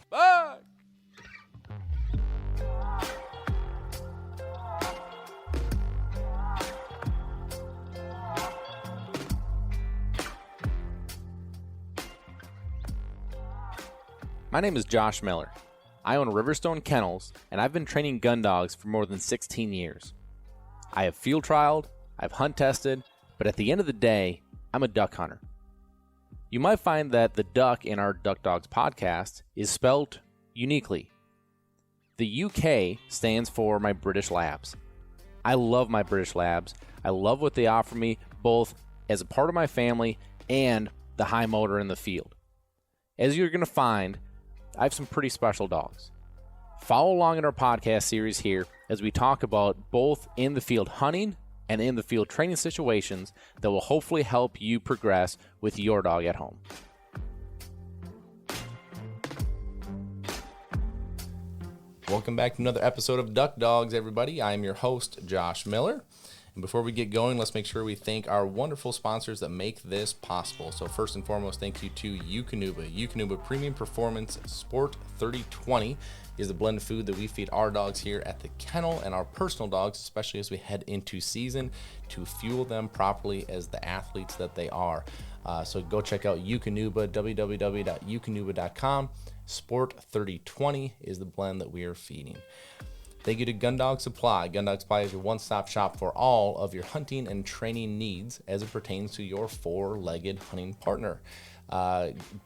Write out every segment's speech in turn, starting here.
Bye! My name is Josh Miller. I own Riverstone Kennels, and I've been training gun dogs for more than 16 years. I have field trialed, I've hunt tested, but at the end of the day, I'm a duck hunter. You might find that the duck in our Duck Dogs podcast is spelled uniquely. The UK stands for my British Labs. I love my British Labs. I love what they offer me, both as a part of my family and the high motor in the field. As you're going to find, I have some pretty special dogs. Follow along in our podcast series here as we talk about both in the field hunting and in the field training situations that will hopefully help you progress with your dog at home. Welcome back to another episode of Duck Dogs, everybody. I'm your host, Josh Miller. And before we get going, let's make sure we thank our wonderful sponsors that make this possible. So first and foremost, thank you to Eukanuba. Eukanuba Premium Performance Sport 3020 is the blended food that we feed our dogs here at the kennel and our personal dogs, especially as we head into season, to fuel them properly as the athletes that they are. So go check out Eukanuba, www.eukanuba.com. Sport 3020 is the blend that we are feeding. Thank you to Gun Dog Supply. Gun Dog Supply is your one-stop shop for all of your hunting and training needs as it pertains to your four-legged hunting partner.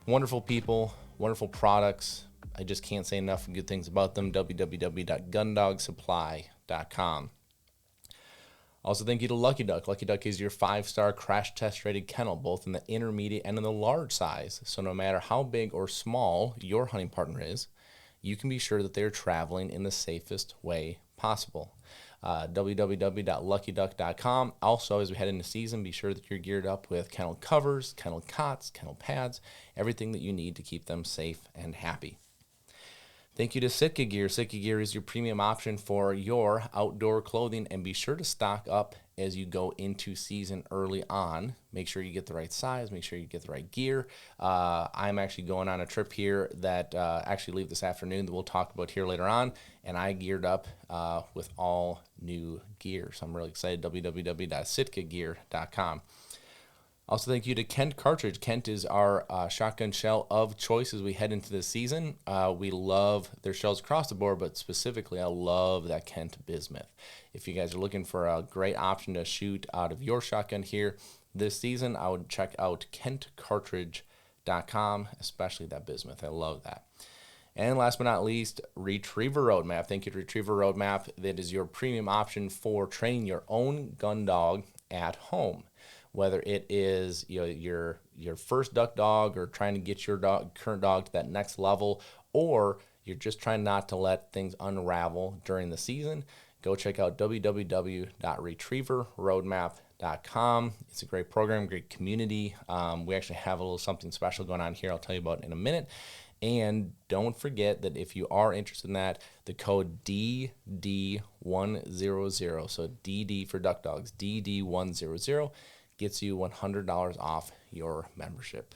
Wonderful people, wonderful products. I just can't say enough good things about them. www.gundogsupply.com. Also, thank you to Lucky Duck. Lucky Duck is your 5-star crash test rated kennel, both in the intermediate and in the large size. So no matter how big or small your hunting partner is, you can be sure that they're traveling in the safest way possible. www.luckyduck.com. Also, as we head into season, be sure that you're geared up with kennel covers, kennel cots, kennel pads, everything that you need to keep them safe and happy. Thank you to Sitka Gear. Sitka Gear is your premium option for your outdoor clothing, and be sure to stock up as you go into season early on. Make sure you get the right size, make sure you get the right gear. I'm actually going on a trip here that actually leave this afternoon that we'll talk about here later on, and I geared up with all new gear, so I'm really excited. www.sitkagear.com. Also, thank you to Kent Cartridge. Kent is our shotgun shell of choice as we head into this season. We love their shells across the board, but specifically, I love that Kent bismuth. If you guys are looking for a great option to shoot out of your shotgun here this season, I would check out kentcartridge.com, especially that bismuth. I love that. And last but not least, Retriever Roadmap. Thank you to Retriever Roadmap. That is your premium option for training your own gun dog at home. Whether it is your first duck dog or trying to get your current dog to that next level, or you're just trying not to let things unravel during the season, go check out www.retrieverroadmap.com. It's a great program, great community. We actually have a little something special going on here I'll tell you about in a minute. And don't forget that if you are interested in that, the code DD100, so DD for Duck Dogs, DD100, gets you $100 off your membership.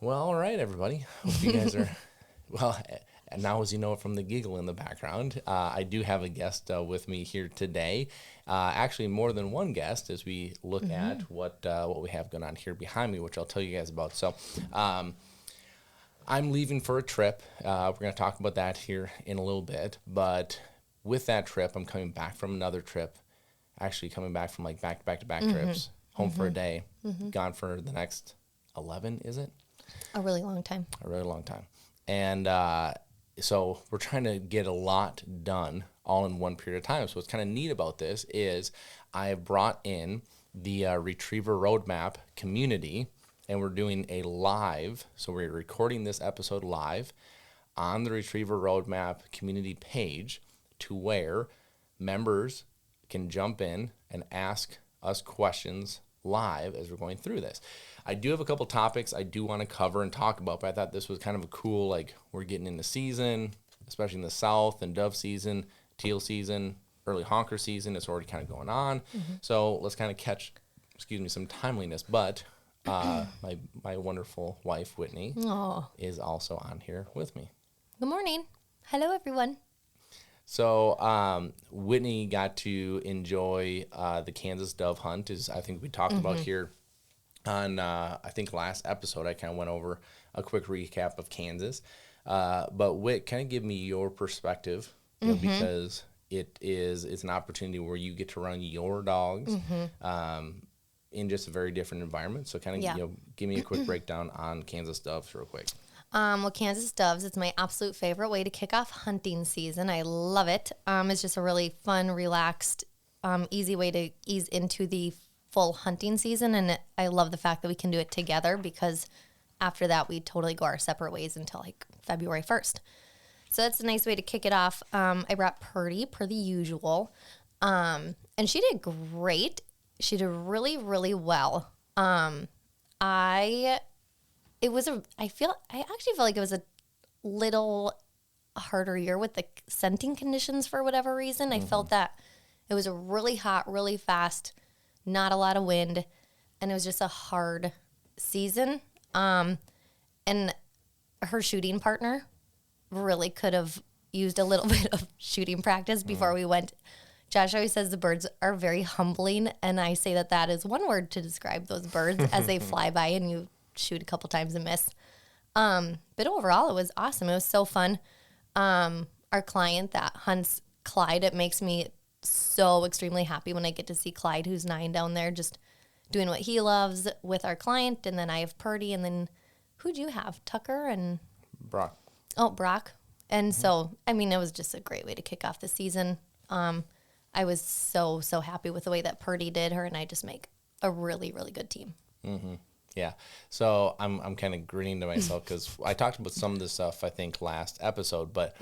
Well, all right, everybody. Hope you guys are, well, and now as you know from the giggle in the background, I do have a guest with me here today. Actually, more than one guest as we look at what we have going on here behind me, which I'll tell you guys about. So I'm leaving for a trip. We're going to talk about that here in a little bit. But with that trip, I'm coming back from another trip. Actually coming back from like back-to-back trips, home for a day, gone for the next 11, is it? A really long time. A really long time. And so we're trying to get a lot done all in one period of time. So what's kind of neat about this is I have brought in the Retriever Roadmap community, and we're doing a live. So we're recording this episode live on the Retriever Roadmap community page to where members can jump in and ask us questions live as we're going through this. I do have a couple topics I do want to cover and talk about, but I thought this was kind of a cool, like, we're getting into season, especially in the South, and dove season, teal season, early honker season. It's already kind of going on. So let's kind of catch, some timeliness. But my wonderful wife, Whitney, is also on here with me. Good morning. Hello, everyone. So Whitney got to enjoy the Kansas dove hunt, as I think we talked about here on, I think, last episode. I kind of went over a quick recap of Kansas. But Whit, kind of give me your perspective, because it's an opportunity where you get to run your dogs in just a very different environment. So kind of give me a quick breakdown on Kansas doves real quick. Well, Kansas doves, it's my absolute favorite way to kick off hunting season. I love it. It's just a really fun, relaxed, easy way to ease into the full hunting season. And I love the fact that we can do it together, because after that, we totally go our separate ways until like February 1st. So that's a nice way to kick it off. I brought Purdy per the usual. And she did great. She did really, really well. I actually feel like it was a little harder year with the scenting conditions for whatever reason. I felt that it was a really hot, really fast, not a lot of wind, and it was just a hard season. And her shooting partner really could have used a little bit of shooting practice before we went. Josh always says the birds are very humbling, and I say that is one word to describe those birds as they fly by and you shoot a couple times and miss. But overall, it was awesome. It was so fun. Our client that hunts Clyde, it makes me so extremely happy when I get to see Clyde, who's 9 down there, just doing what he loves with our client. And then I have Purdy, and then who'd you have? Tucker and Brock. Oh, Brock. And so, I mean, it was just a great way to kick off the season. I was so happy with the way that Purdy did. Her and I just make a really, really good team. Mm-hmm. Yeah. So I'm kind of grinning to myself because I talked about some of this stuff, I think, last episode. But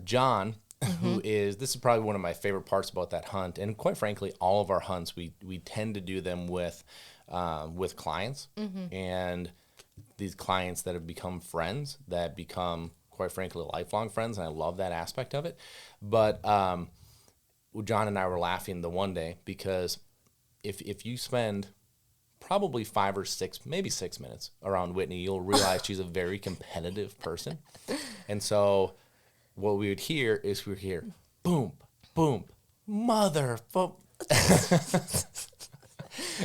John, this is probably one of my favorite parts about that hunt. And quite frankly, all of our hunts, we tend to do them with clients. And these clients that have become friends, that become, quite frankly, lifelong friends. And I love that aspect of it. But John and I were laughing the one day because if you spend probably 5 or 6, maybe 6 minutes around Whitney, you'll realize she's a very competitive person. And so what we would hear is boom, boom, mother, boom.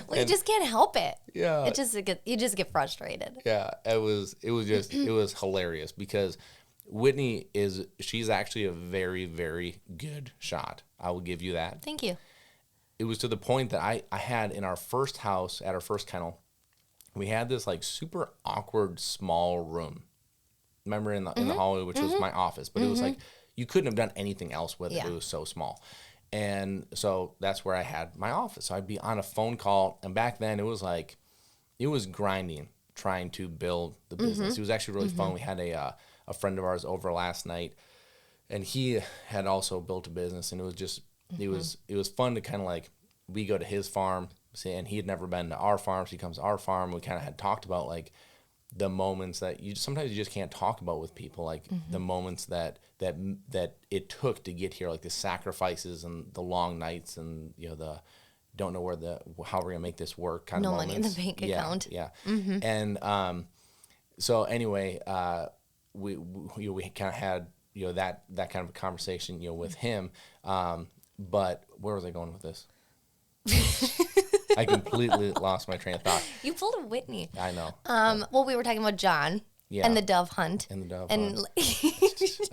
Well, you just can't help it. Yeah. You just get frustrated. Yeah, it was hilarious because Whitney she's actually a very, very good shot. I will give you that. Thank you. It was to the point that I had in our first house, at our first kennel, we had this like super awkward small room. Remember in the hallway, which was my office, but it was like you couldn't have done anything else with it. It was so small. And so that's where I had my office. So I'd be on a phone call, and back then it was grinding trying to build the business. It was actually really fun. We had a friend of ours over last night, and he had also built a business, and it was just it was fun to kind of like, we go to his farm, and he had never been to our farm, so he comes to our farm. We kind of had talked about like the moments that sometimes you just can't talk about with people, like the moments that it took to get here, like the sacrifices and the long nights, and the don't know how we're gonna make this work kind of moments. No money in the bank account. Yeah. And so anyway, we kind of had that kind of a conversation with him. But where was I going with this? I completely lost my train of thought. You pulled a Whitney. I know. Well, we were talking about John and the dove hunt. And the dove hunt.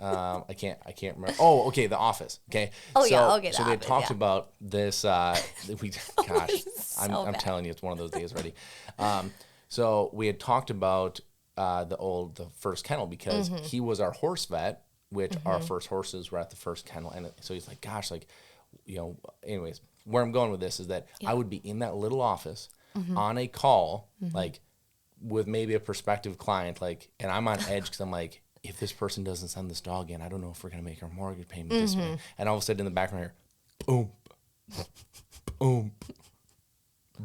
I can't remember. Oh, okay, The Office. Okay. Oh, yeah, okay. So we had talked about this. Gosh, I'm telling you, it's one of those days already. So we had talked about the first kennel, because he was our horse vet, which our first horses were at the first kennel, and so he's like, gosh, like, anyways, where I'm going with this is that I would be in that little office on a call, like with maybe a prospective client, like, and I'm on edge because I'm like, if this person doesn't send this dog in, I don't know if we're going to make our mortgage payment this way. And all of a sudden in the background here, boom, boom,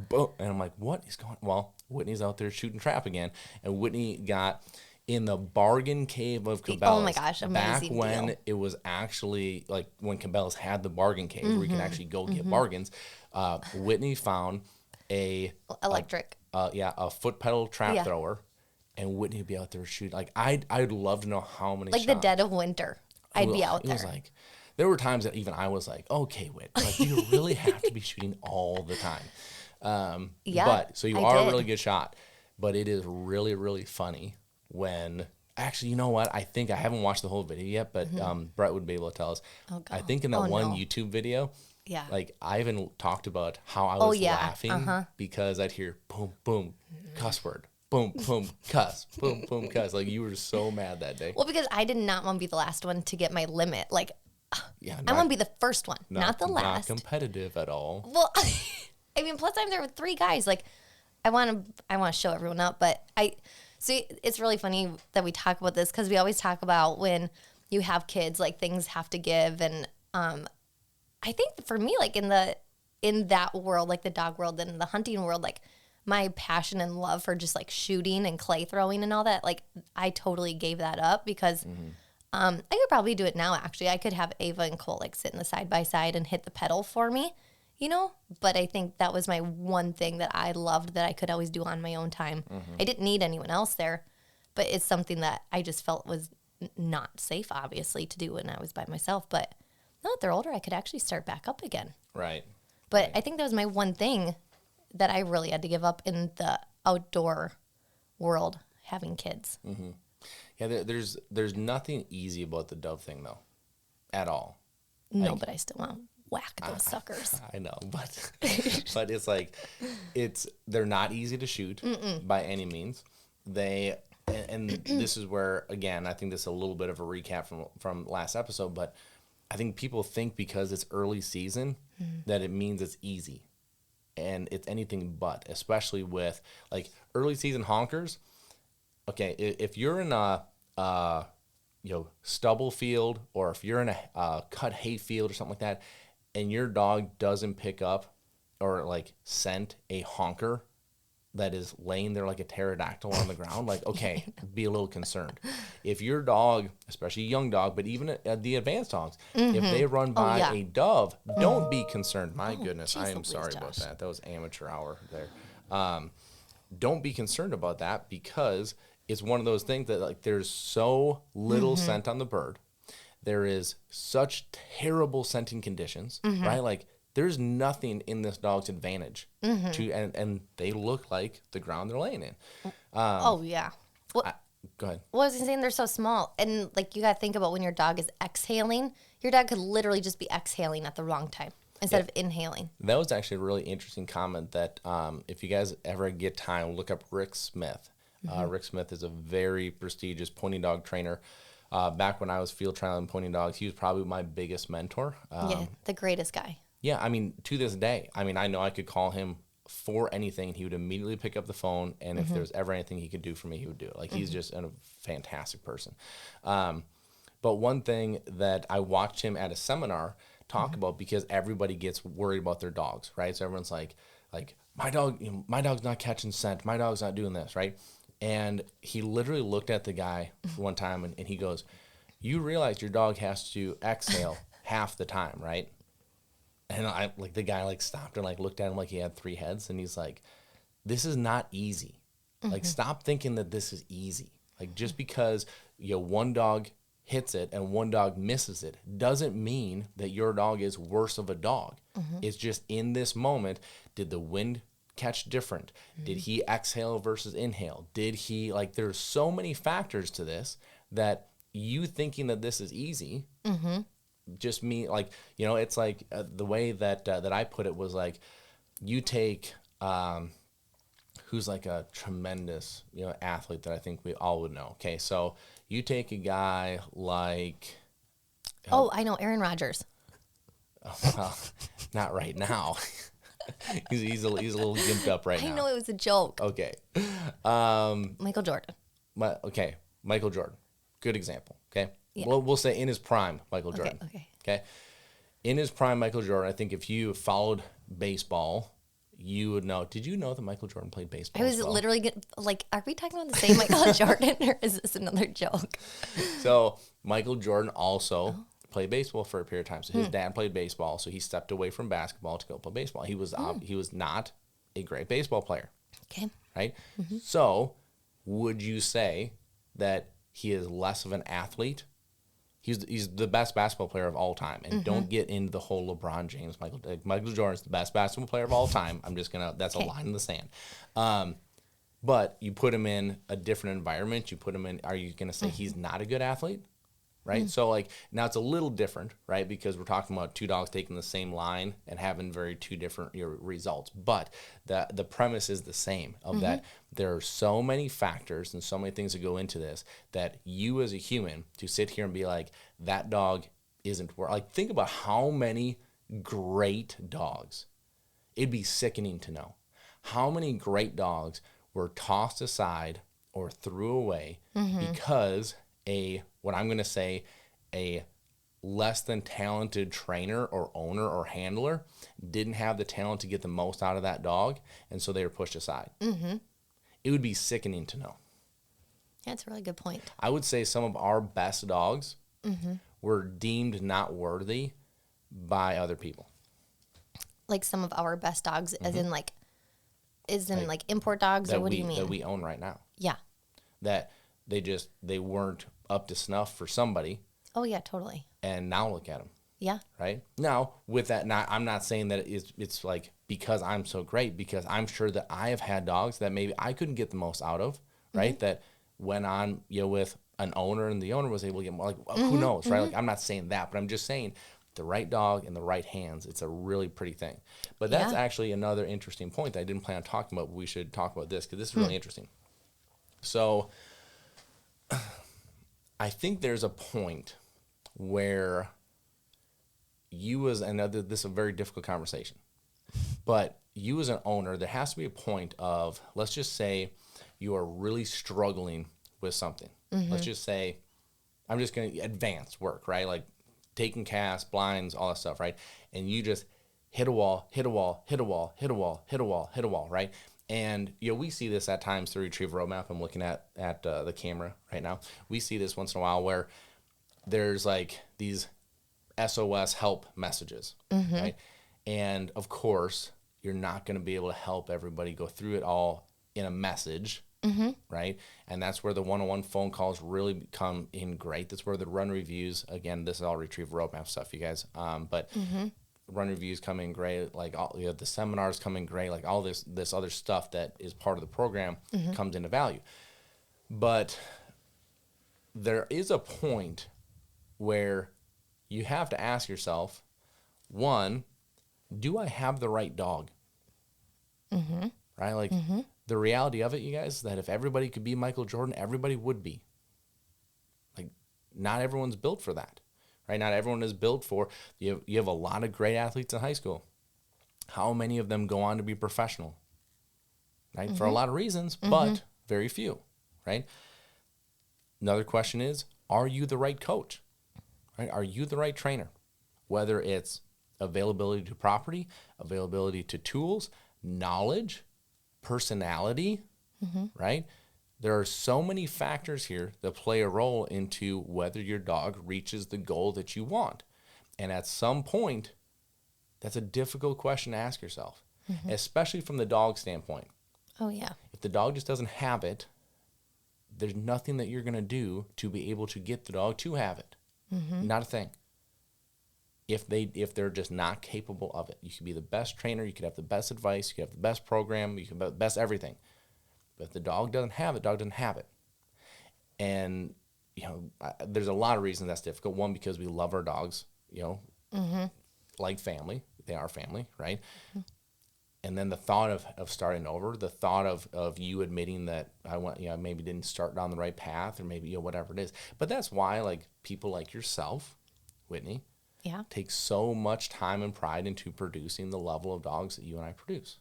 boom. And I'm like, what is going on? Well, Whitney's out there shooting trap again. And Whitney got in the bargain cave of Cabela's. Oh my gosh, amazing back when deal. It was actually like when Cabela's had the bargain cave where you can actually go get bargains. Whitney found a Electric. a foot pedal trap Yeah. thrower, and Whitney would be out there shooting. Like I'd love to know how many Like shots. the dead of winter, I'd be out It there. was like there were times that even I was like, okay, Whit, like do you really have to be shooting all the time? Yeah, But so you I are a did. really good shot, but it is really, really funny when actually, you know what? I think I haven't watched the whole video yet, but Brett would be able to tell us. Oh, I God. think in that Oh, one no. YouTube video, Yeah. like Ivan talked about how I was yeah. laughing because I'd hear boom, boom, cuss word, boom, boom, cuss, boom, boom, cuss. Like you were so mad that day. Well, because I did not want to be the last one to get my limit. Like, Yeah, I want to be the first one, not the Not last. competitive at all. Well, I mean, plus I'm there with 3 guys. Like, I want to show everyone up, but see, it's really funny that we talk about this because we always talk about when you have kids, like things have to give, and I think for me, like in that world, like the dog world and the hunting world, like my passion and love for just like shooting and clay throwing and all that, like I totally gave that up because I could probably do it now. Actually, I could have Ava and Cole like sit in the side by side and hit the pedal for me, you know. But I think that was my one thing that I loved that I could always do on my own time. I didn't need anyone else there, but it's something that I just felt was not safe, obviously, to do when I was by myself. But now that they're older, I could actually start back up again. Right. But I think that was my one thing that I really had to give up in the outdoor world, having kids. Yeah, there's nothing easy about the dove thing though, at all. No, but I still want to whack those suckers. I know, but but it's like they're not easy to shoot by any means. And this is where again I think this is a little bit of a recap from last episode, but I think people think because it's early season that it means it's easy, and it's anything but. Especially with like early season honkers. Okay, if you're in a stubble field, or if you're in a cut hay field or something like that, and your dog doesn't pick up or like scent a honker that is laying there like a pterodactyl on the ground, like, okay, be a little concerned. If your dog, especially a young dog, but even the advanced dogs, if they run by a dove, don't be concerned. My goodness, I am sorry about that. That was amateur hour there. Don't be concerned about that because it's one of those things that like there's so little scent on the bird. There is such terrible scenting conditions, right? Like there's nothing in this dog's advantage to, and they look like the ground they're laying in. Oh, yeah. Well, Go ahead. well, I was saying they're so small. And like you got to think about when your dog is exhaling, your dog could literally just be exhaling at the wrong time instead of inhaling. That was actually a really interesting comment that if you guys ever get time, look up Rick Smith. Rick Smith is a very prestigious pointing dog trainer. Back when I was field trialing pointing dogs, he was probably my biggest mentor. Yeah, the greatest guy. Yeah, I mean, to this day, I mean, I know I could call him for anything. He would immediately pick up the phone, and if there was ever anything he could do for me, he would do it. Like, he's just a fantastic person. But one thing that I watched him at a seminar talk about, because everybody gets worried about their dogs, right? So everyone's like my dog, my dog's not catching scent. My dog's not doing this, right? And he literally looked at the guy one time, and he goes, "You realize your dog has to exhale half the time, right?" And I like the guy like stopped and like looked at him like he had 3 heads, and he's like, "This is not easy. Like, stop thinking that this is easy. Like, just because one dog hits it and one dog misses it doesn't mean that your dog is worse of a dog. It's just in this moment, did the wind catch different? Did he exhale versus inhale? Did he like? There's so many factors to this that you thinking that this is easy." Just me, like, it's like the way that that I put it was like, you take who's like a tremendous athlete that I think we all would know. Okay, so you take a guy like Oh, I know, Aaron Rodgers. well, not right now. he's a little gimped up right now. I know it was a joke. Okay, Michael Jordan. Michael Jordan, good example. Okay, Yeah. well, we'll say in his prime, Michael Jordan. Okay. In his prime, Michael Jordan, I think if you followed baseball, you would know. Did you know that Michael Jordan played baseball? I was literally like, are we talking about the same Michael Jordan, or is this another joke? So Michael Jordan also played baseball for a period of time. So his dad played baseball, so he stepped away from basketball to go play baseball. He was not a great baseball player, Okay. right? So would you say that he is less of an athlete? He's the best basketball player of all time. And don't get into the whole LeBron James, Michael Jordan's the best basketball player of all time. I'm just going to, that's a line in the sand. But you put him in a different environment. You put him in, are you going to say he's not a good athlete? Right. So like now it's a little different, right? Because we're talking about two dogs taking the same line and having very two different results. But the premise is the same of that there are so many factors and so many things that go into this that you as a human to sit here and be like, that dog isn't worth, like think about how many great dogs. It'd be sickening to know how many great dogs were tossed aside or threw away because what I'm going to say, a less than talented trainer or owner or handler didn't have the talent to get the most out of that dog, and so they were pushed aside. It would be sickening to know. That's a really good point. I would say some of our best dogs were deemed not worthy by other people. Like some of our best dogs, as in like import dogs, or what do you mean? That we own right now. Yeah. That they weren't up to snuff for somebody. Oh yeah, totally. And now look at them. Yeah. Right? Now, with that, I'm not saying that it's like because I'm so great, because I'm sure that I have had dogs that maybe I couldn't get the most out of, right? That went on, with an owner and the owner was able to get more, like, who knows, right? Like, I'm not saying that, but I'm just saying the right dog in the right hands, it's a really pretty thing. But that's actually another interesting point that I didn't plan on talking about, but we should talk about this because this is really interesting. So I think there's a point where this is a very difficult conversation, but you as an owner, there has to be a point of, let's just say you are really struggling with something. Let's just say, I'm just going to advance work, right? Like taking casts, blinds, all that stuff, right? And you just hit a wall, hit a wall, hit a wall, hit a wall, hit a wall, hit a wall, right? And, we see this at times through Retriever Roadmap. I'm looking at the camera right now. We see this once in a while where there's like these SOS help messages, right? And of course, you're not going to be able to help everybody go through it all in a message, right? And that's where the one-on-one phone calls really come in great. That's where the run reviews, again, this is all Retriever Roadmap stuff, you guys. But run reviews come in great, like all the seminars come in great, like all this other stuff that is part of the program comes into value. But there is a point where you have to ask yourself, one, do I have the right dog? Right? Like the reality of it, you guys, is that if everybody could be Michael Jordan, everybody would be. Like, not everyone's built for that. Right? Not everyone is built for, you have a lot of great athletes in high school. How many of them go on to be professional? Right? For a lot of reasons, but very few. Right? Another question is, are you the right coach? Right? Are you the right trainer? Whether it's availability to property, availability to tools, knowledge, personality, right? There are so many factors here that play a role into whether your dog reaches the goal that you want. And at some point, that's a difficult question to ask yourself, especially from the dog standpoint. Oh, yeah. If the dog just doesn't have it, there's nothing that you're going to do to be able to get the dog to have it. Not a thing. If they're just not capable of it. You could be the best trainer, you could have the best advice, you could have the best program, you could have the best everything. But if the dog doesn't have it, dog doesn't have it. And, there's a lot of reasons that's difficult. One, because we love our dogs, like family. They are family, right? And then the thought of starting over, the thought of you admitting that I maybe didn't start down the right path, or maybe, whatever it is. But that's why, like, people like yourself, Whitney, take so much time and pride into producing the level of dogs that you and I produce.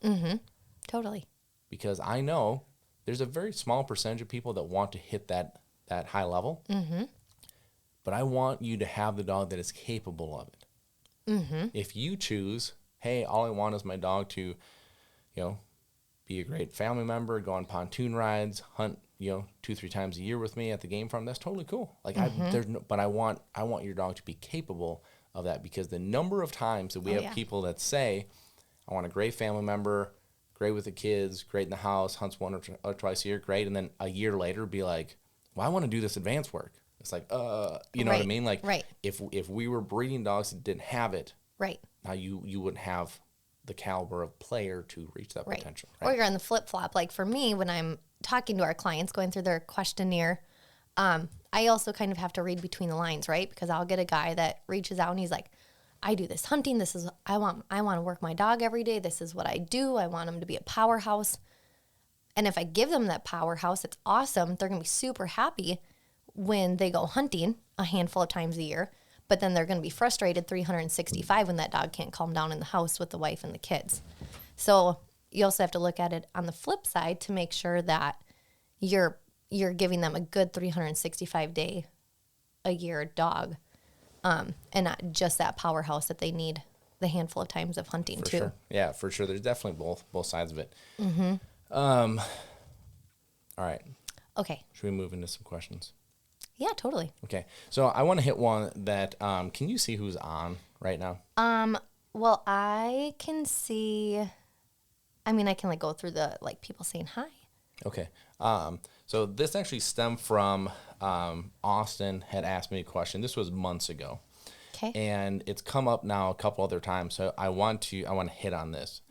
Totally. Because I know there's a very small percentage of people that want to hit that high level. But I want you to have the dog that is capable of it. If you choose, hey, all I want is my dog to, be a great family member, go on pontoon rides, hunt, 2-3 times a year with me at the game farm, that's totally cool. Like, but I want your dog to be capable of that, because the number of times that we have people that say, I want a great family member, great with the kids, great in the house, hunts one or twice a year, great. And then a year later be like, well, I want to do this advanced work. It's like, you know what I mean? Like, if we were breeding dogs that didn't have it, now you wouldn't have the caliber of player to reach that potential. Right? Or you're on the flip flop. Like for me, when I'm talking to our clients, going through their questionnaire, I also kind of have to read between the lines, right? Because I'll get a guy that reaches out and he's like, I do this hunting. This is, I want to work my dog every day. This is what I do. I want him to be a powerhouse. And if I give them that powerhouse, it's awesome. They're going to be super happy when they go hunting a handful of times a year. But then they're going to be frustrated 365 when that dog can't calm down in the house with the wife and the kids. So you also have to look at it on the flip side to make sure that you're giving them a good 365 day a year dog, and not just that powerhouse that they need the handful of times of hunting too. Sure. Yeah, for sure. There's definitely both sides of it. All right. Okay. Should we move into some questions? Yeah, totally. Okay. So I want to hit one that, can you see who's on right now? Well, I can see, I mean, I can like go through the, like people saying hi. Okay. So this actually stemmed from, Austin had asked me a question. This was months ago. Okay. And it's come up now a couple other times. So I want to hit on this.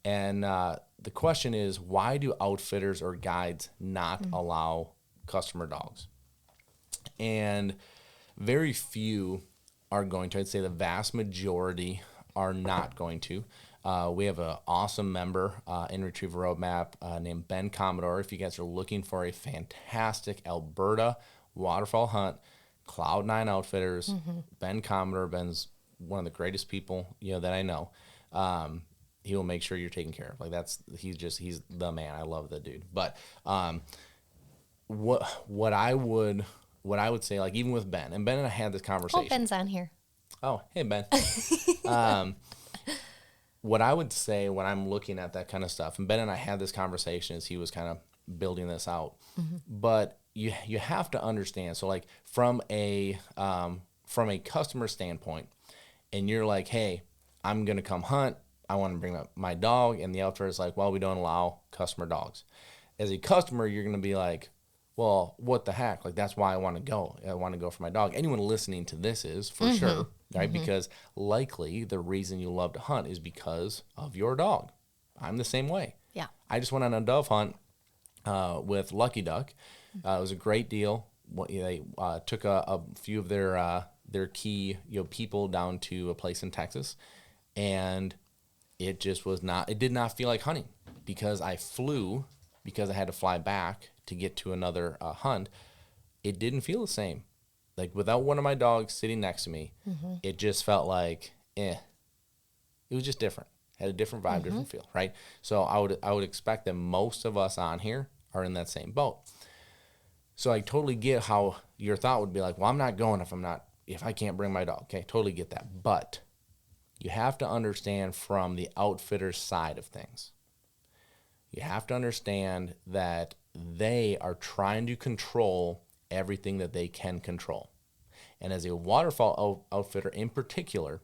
And, the question is, why do outfitters or guides not allow customer dogs? And very few are going to. I'd say the vast majority are not going to. We have an awesome member in Retriever Roadmap named Ben Commodore. If you guys are looking for a fantastic Alberta waterfowl hunt, Cloud9 Outfitters, Ben Commodore. Ben's one of the greatest people that I know. He will make sure you're taken care of. Like he's the man. I love the dude. But what I would say, like even with Ben, and Ben and I had this conversation. Oh, Ben's on here. Oh, hey Ben. What I would say when I'm looking at that kind of stuff, and Ben and I had this conversation as he was kind of building this out, but you have to understand. So like from a customer standpoint, and you're like, hey, I'm gonna come hunt. I want to bring my dog, and the outfitter is like, well, we don't allow customer dogs. As a customer, you're going to be like, well, what the heck? Like, that's why I want to go. I want to go for my dog. Anyone listening to this is, for sure, right? Because likely the reason you love to hunt is because of your dog. I'm the same way. Yeah. I just went on a dove hunt with Lucky Duck. It was a great deal. They took a few of their key people down to a place in Texas, and it just was not, it did not feel like hunting because I had to fly back to get to another hunt. It didn't feel the same. Like without one of my dogs sitting next to me, it just felt like, it was just different. Had a different vibe, different feel, right? So I would expect that most of us on here are in that same boat. So I totally get how your thought would be like, well, I'm not going if I can't bring my dog. Okay, totally get that. But you have to understand from the outfitter's side of things. You have to understand that they are trying to control everything that they can control. And as a waterfowl outfitter in particular,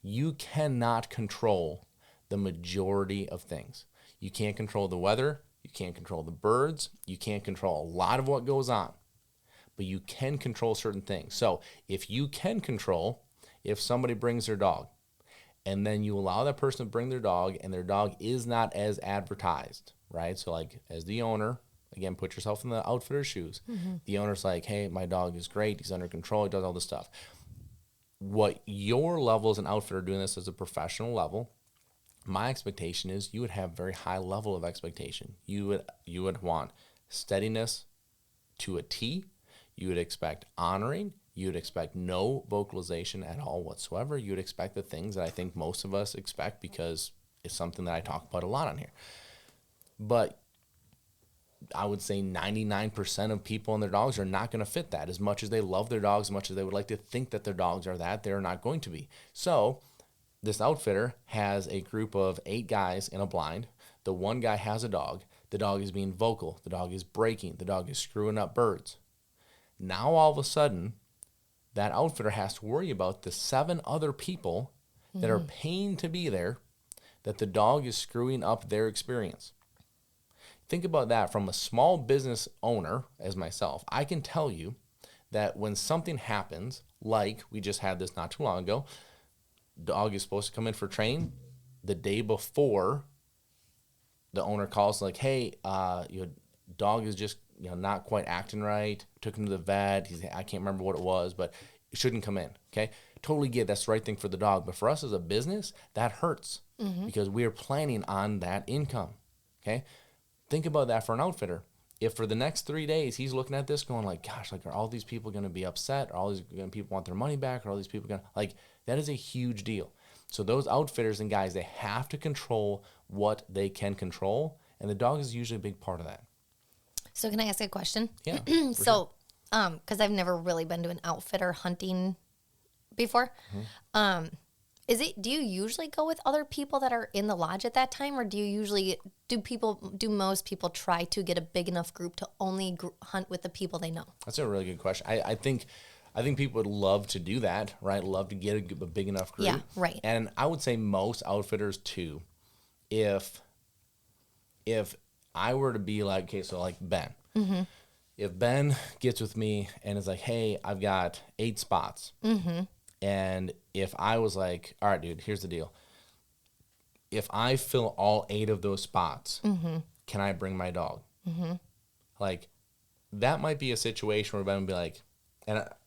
you cannot control the majority of things. You can't control the weather. You can't control the birds. You can't control a lot of what goes on. But you can control certain things. So if you can control if somebody brings their dog, and then you allow that person to bring their dog, and their dog is not as advertised, right? So like as the owner, again, put yourself in the outfitter's shoes. The owner's like, hey, my dog is great. He's under control. He does all this stuff. What your level as an outfitter doing this as a professional level, my expectation is you would have very high level of expectation. You would want steadiness to a T. You would expect honoring. You would expect no vocalization at all whatsoever. You would expect the things that I think most of us expect because it's something that I talk about a lot on here. But I would say 99% of people and their dogs are not going to fit that. As much as they love their dogs, as much as they would like to think that their dogs are that, they're not going to be. So this outfitter has a group of 8 guys in a blind. The one guy has a dog. The dog is being vocal. The dog is breaking. The dog is screwing up birds. Now all of a sudden, that outfitter has to worry about the 7 other people that are paying to be there that the dog is screwing up their experience. Think about that from a small business owner as myself. I can tell you that when something happens, like we just had this not too long ago, dog is supposed to come in for train. The day before, the owner calls like, hey, your dog is just not quite acting right. Took him to the vet. I can't remember what it was, but it shouldn't come in. Okay, totally get that's the right thing for the dog, but for us as a business, that hurts because we are planning on that income. Okay, think about that for an outfitter. If for the next 3 days he's looking at this going like, gosh, like are all these people going to be upset? Are all these people want their money back? Are all these people going to like, that is a huge deal. So those outfitters and guys, they have to control what they can control, and the dog is usually a big part of that. So can I ask a question? Yeah. So, because I've never really been to an outfitter hunting before. Do you usually go with other people that are in the lodge at that time, or do most people try to get a big enough group to only hunt with the people they know? That's a really good question. I think people would love to do that, right? Love to get a big enough group. Yeah, right. And I would say most outfitters too, if I were to be like, okay, so like Ben, if Ben gets with me and is like, hey, I've got 8 spots. And if I was like, all right, dude, here's the deal. If I fill all 8 of those spots, can I bring my dog? Like, that might be a situation where Ben would be like,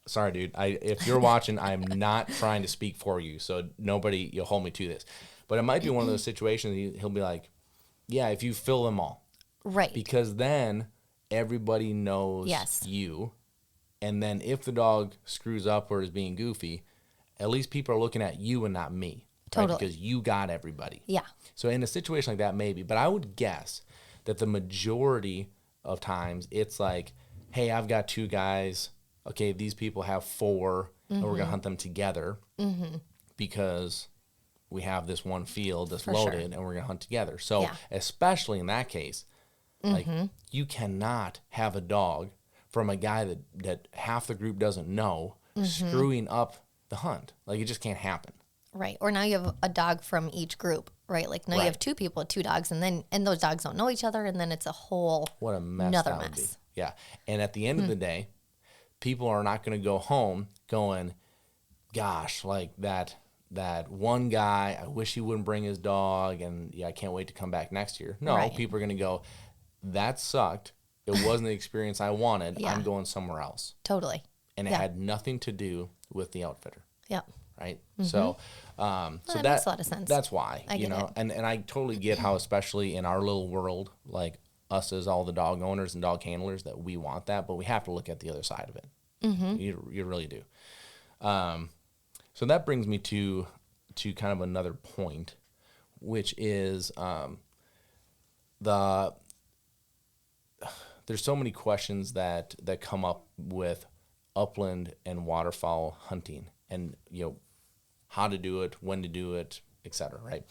sorry, dude, if you're watching, I'm not trying to speak for you, so nobody, you'll hold me to this. But it might be one of those situations he'll be like, yeah, if you fill them all. Right. Because then everybody knows you. And then if the dog screws up or is being goofy, at least people are looking at you and not me. Totally. Right? Because you got everybody. Yeah. So in a situation like that, maybe. But I would guess that the majority of times it's like, hey, I've got 2 guys. Okay, these people have 4, and we're going to hunt them together because we have this one field that's loaded, and we're going to hunt together. So especially in that case, like you cannot have a dog from a guy that half the group doesn't know screwing up the hunt. Like, it just can't happen. Right. Or now you have a dog from each group, right? Like now you have 2 people with 2 dogs, and those dogs don't know each other, and then it's a whole what a mess another that would be. mess. Yeah. And at the end of the day, people are not going to go home going, gosh, like that one guy, I wish he wouldn't bring his dog, and I can't wait to come back next year. No, people are going to go, that sucked. It wasn't the experience I wanted. I'm going somewhere else. Totally. And it had nothing to do with the outfitter. Yeah. Right. So, that makes a lot of sense. That's why, and I totally get how, especially in our little world, like us as all the dog owners and dog handlers, that we want that, but we have to look at the other side of it. You really do. So that brings me to kind of another point, which is there's so many questions that come up with upland and waterfowl hunting, and how to do it, when to do it, etc. Right?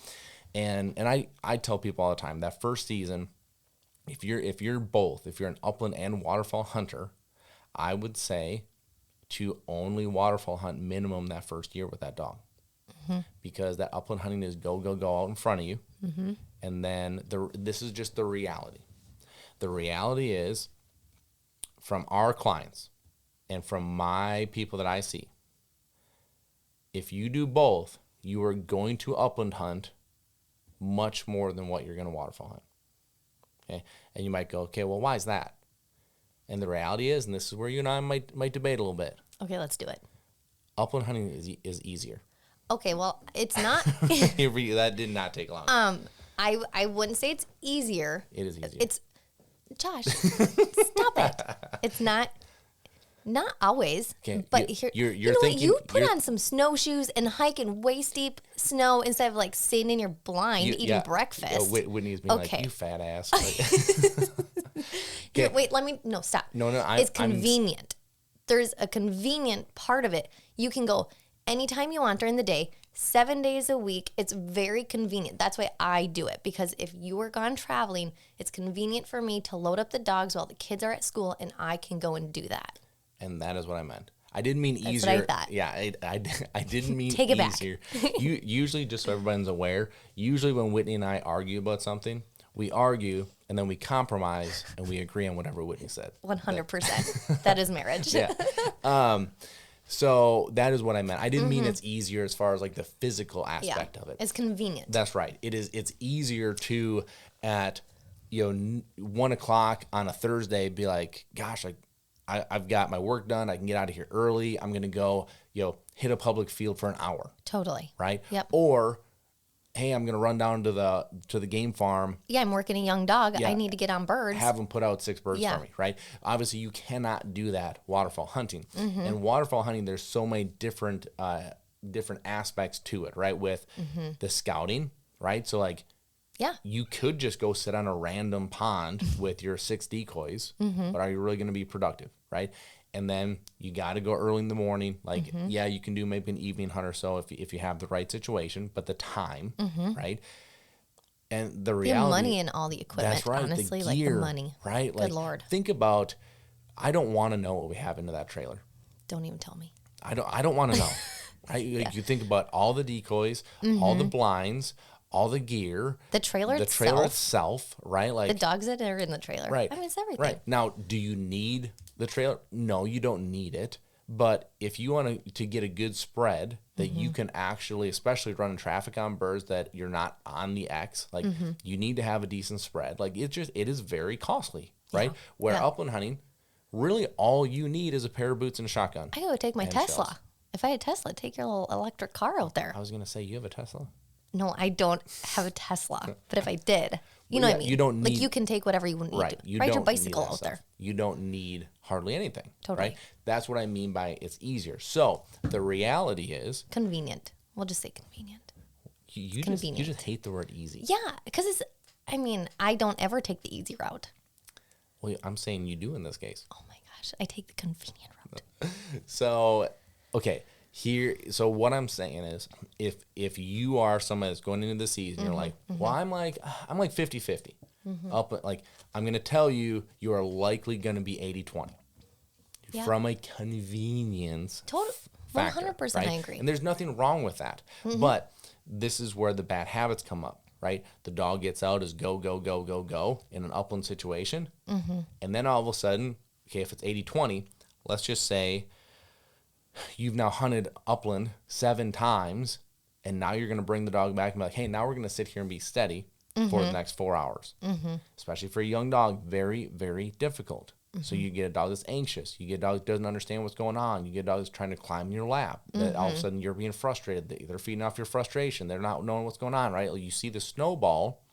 And I tell people all the time that first season, if you're an upland and waterfowl hunter, I would say to only waterfowl hunt minimum that first year with that dog, because that upland hunting is go out in front of you, and then this is just the reality. The reality is, from our clients and from my people that I see, if you do both, you are going to upland hunt much more than what you're going to waterfowl hunt. Okay, and you might go, okay, well, why is that? And the reality is, and this is where you and I might debate a little bit. Okay, let's do it. Upland hunting is easier. Okay, well, it's not. That did not take long. I wouldn't say it's easier. It is easier. It's Josh, stop it. It's not always. Okay, but you're thinking, you put on some snowshoes and hike in waist deep snow instead of like sitting in your blind eating breakfast. Whitney's being like, you fat ass. Wait, stop. No, it's convenient. There's a convenient part of it. You can go anytime you want during the day, 7 days a week. It's very convenient. That's why I do it, because if you are gone traveling, it's convenient for me to load up the dogs while the kids are at school, and I can go and do that. And that is what I meant. I didn't mean That's easier. what I thought. Yeah, I didn't mean Take it back. easier. You usually, just so everyone's aware, usually when Whitney and I argue about something, we argue and then we compromise and we agree on whatever Whitney said. 100%. That is marriage. Yeah. So that is what I meant. I didn't mean it's easier as far as like the physical aspect of it. It's convenient. That's right. It is. It's easier to at 1 o'clock on a Thursday be like, gosh, like I've got my work done. I can get out of here early. I'm gonna go hit a public field for an hour. Totally. Right. Yep. Or hey, I'm gonna run down to the game farm. Yeah, I'm working a young dog. Yeah. I need to get on birds. Have them put out 6 birds Yeah. for me, right? Obviously, you cannot do that waterfowl hunting. And waterfowl hunting, there's so many different aspects to it, right? With the scouting, right? So like, Yeah. you could just go sit on a random pond with your 6 decoys, but are you really going to be productive, right? And then you got to go early in the morning. Like, yeah, you can do maybe an evening hunt or so if you have the right situation, but the time, right? And the reality, money and all the equipment. that's right, Honestly, the like gear, the money. right? Good Like, Lord. think about. I don't want to know what we have into that trailer. Don't even tell me. I don't want to know. Right? Like, you think about all the decoys, all the blinds, all the gear, The trailer the itself. trailer itself, right? Like The dogs that are in the trailer. right. I mean, it's everything. Right. Now, do you need the trailer? No, you don't need it. But if you want to get a good spread that you can actually, especially running traffic on birds that you're not on the X, like you need to have a decent spread. Like it is very costly, right? Where upland hunting, really all you need is a pair of boots and a shotgun. I would take my And Tesla. shells. If I had a Tesla, take your little electric car out there. I was gonna say, you have a Tesla? No, I don't have a Tesla. But if I did, you know yeah, what I mean? you don't Like need- you can take whatever you need Right. to. You Ride don't your need bicycle that out stuff. there. You don't need hardly anything. Totally. Right? That's what I mean by it's easier. So the reality is Convenient. We'll just say convenient. you convenient. just hate the word easy. Yeah, because I don't ever take the easy route. Well, I'm saying you do in this case. Oh my gosh, I take the convenient route. So, okay, so what I'm saying is if you are somebody that's going into the season, you're like, well, I'm like 50-50. Up, like, I'm going to tell you are likely going to be 80-20 Yeah. from a convenience Total, factor. 100% right? I agree. And there's nothing wrong with that. But this is where the bad habits come up, right? The dog gets out as go, go, go, go, go in an upland situation. And then all of a sudden, okay, if it's 80-20, let's just say you've now hunted upland 7 times, and now you're going to bring the dog back and be like, hey, now we're going to sit here and be steady for the next 4 hours. Especially for a young dog, very, very difficult. So you get a dog that's anxious. You get a dog that doesn't understand what's going on. You get a dog that's trying to climb in your lap. That all of a sudden you're being frustrated. They're feeding off your frustration. They're not knowing what's going on, right? You see the snowball.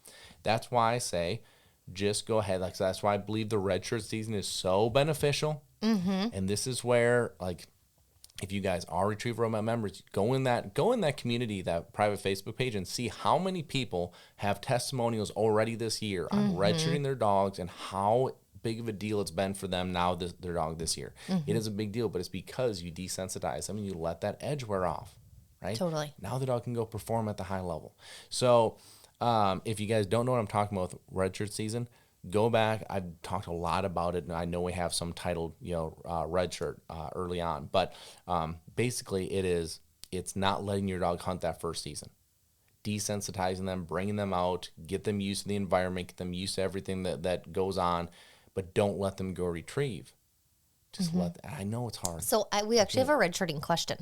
That's why I say just go ahead. Like, so that's why I believe the redshirt season is so beneficial. And this is where, like, if you guys are Retriever Robot members, go in that community, that private Facebook page, and see how many people have testimonials already this year on redshirting their dogs and how big of a deal it's been for them now, their dog this year. It is a big deal, but it's because you desensitize them and you let that edge wear off, right? Totally. Now the dog can go perform at the high level. So if you guys don't know what I'm talking about with redshirt season, go back. I've talked a lot about it, and I know we have some titled, redshirt early on. But basically, it's not letting your dog hunt that first season. Desensitizing them, bringing them out, get them used to the environment, get them used to everything that goes on, but don't let them go retrieve. Just I know it's hard. So we actually have a redshirting question.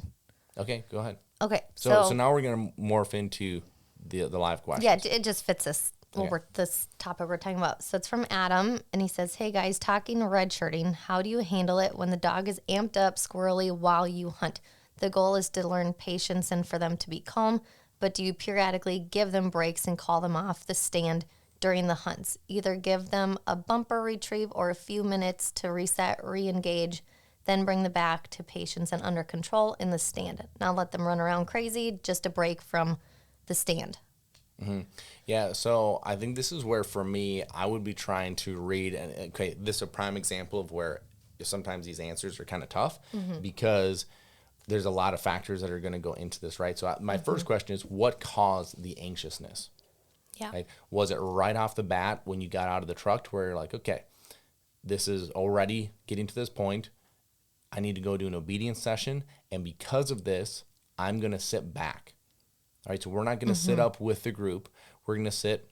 Okay, go ahead. Okay, So now we're going to morph into the live questions. yeah, it just fits this. Okay. This topic we're talking about. So it's from Adam, and he says, "Hey guys, talking redshirting. How do you handle it when the dog is amped up, squirrely while you hunt? The goal is to learn patience and for them to be calm. But do you periodically give them breaks and call them off the stand during the hunts? Either give them a bumper retrieve or a few minutes to reset, re-engage, then bring them back to patience and under control in the stand. Not let them run around crazy. Just a break from the stand." Yeah, so I think this is where, for me, I would be trying to read, and okay, this is a prime example of where sometimes these answers are kind of tough because there's a lot of factors that are going to go into this, right? So my first question is, what caused the anxiousness? Yeah. Right? Was it right off the bat when you got out of the truck to where you're like, okay, this is already getting to this point. I need to go do an obedience session. And because of this, I'm going to sit back. All right. So we're not going to sit up with the group. We're going to sit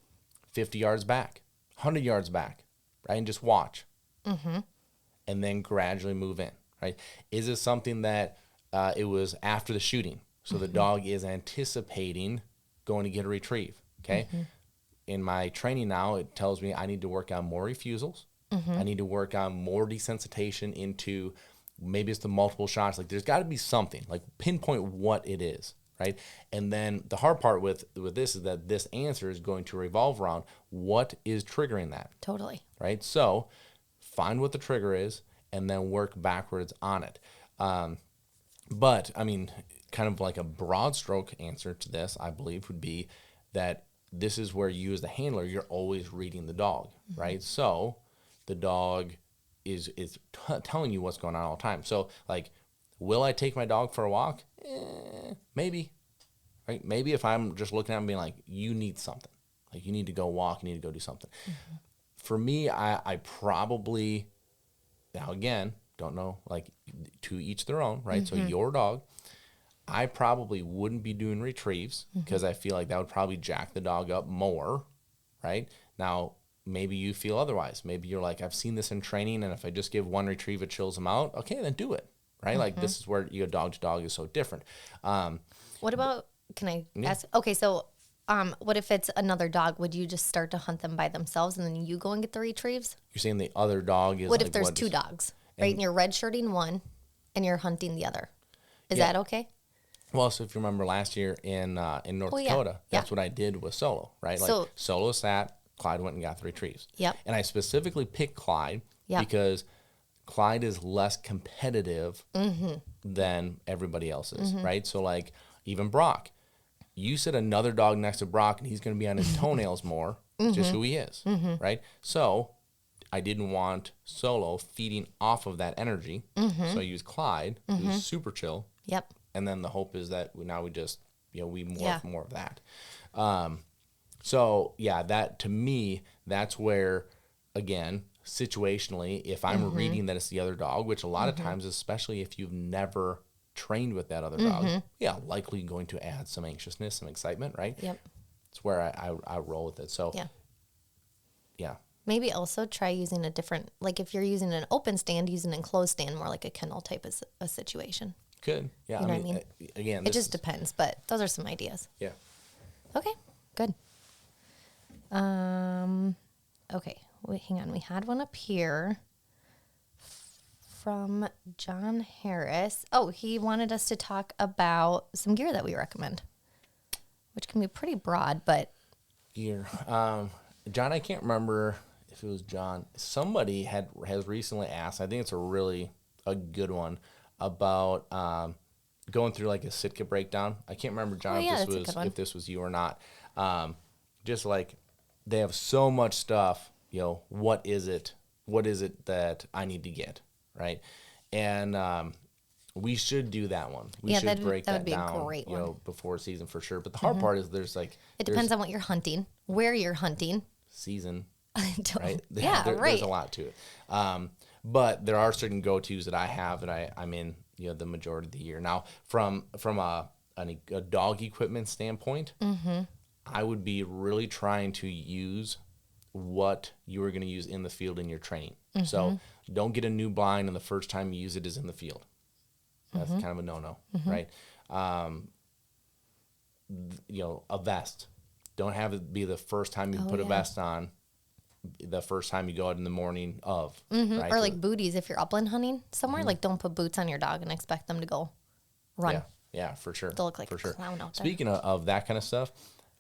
50 yards back, 100 yards back, right? And just watch. And then gradually move in, right? Is this something that it was after the shooting? So the dog is anticipating going to get a retrieve, okay? In my training now, it tells me I need to work on more refusals. I need to work on more desensitization into maybe it's the multiple shots. Like there's got to be something, like pinpoint what it is, right? And then the hard part with this is that this answer is going to revolve around what is triggering that. Totally. Right? So find what the trigger is and then work backwards on it. But, I mean, kind of like a broad stroke answer to this, I believe, would be that this is where you as the handler, you're always reading the dog, right? So the dog is telling you what's going on all the time. So, like, will I take my dog for a walk? Maybe, right? Maybe if I'm just looking at him being like, you need something. Like, you need to go walk, you need to go do something. For me, I probably, now again, don't know, like, to each their own, right? So your dog, I probably wouldn't be doing retrieves because I feel like that would probably jack the dog up more, right? Now, maybe you feel otherwise. Maybe you're like, I've seen this in training, and if I just give one retrieve, it chills them out. Okay, then do it, right? Like, this is where your dog to dog is so different. What about, can I ask? Okay, so what if it's another dog? Would you just start to hunt them by themselves and then you go and get the retrieves? You're saying the other dog is What like, if there's two dogs, right? And you're red shirting one and you're hunting the other. Is that okay? Well, so if you remember last year in North Dakota, that's what I did with Solo, right? Like So- Solo sat, Clyde went and got the retrieves. Yep. And I specifically picked Clyde because Clyde is less competitive than everybody else is, right? So like even Brock, you sit another dog next to Brock and he's going to be on his toenails more, just who he is, right? So I didn't want Solo feeding off of that energy. So I used Clyde, who's super chill. Yep. And then the hope is that we just, we morph more of that. So yeah, that to me, that's where, again, situationally, if I'm reading that it's the other dog, which a lot of times, especially if you've never trained with that other dog, likely going to add some anxiousness, some excitement, right? Yep. It's where I roll with it. So yeah. Maybe also try using a different, like if you're using an open stand, use an enclosed stand, more like a kennel type of a situation. Good. Yeah. You know what I mean? Again, it just depends, but those are some ideas. Yeah. Okay, good. Okay, wait, hang on. We had one up here from John Harris. Oh, he wanted us to talk about some gear that we recommend, which can be pretty broad, but gear. John, I can't remember if it was John. Somebody has recently asked. I think it's a good one about going through like a Sitka breakdown. I can't remember, John, if this was you or not. Just like they have so much stuff. What is it that I need to get, right? And we should do that one. We should break that down. A great one. Before season for sure. But the hard part is it depends on what you're hunting, where you're hunting. Season. Right? There's a lot to it. But there are certain go-tos that I have that I'm in, the majority of the year. Now, from a dog equipment standpoint, I would be really trying to use what you are going to use in the field in your training. So don't get a new blind and the first time you use it is in the field. That's kind of a no-no, right? A vest. Don't have it be the first time you put a vest on, the first time you go out in the morning of. Right? Or like booties if you're upland hunting somewhere. Like don't put boots on your dog and expect them to go run. Yeah, for sure. They'll look like a clown out there. Speaking of that kind of stuff,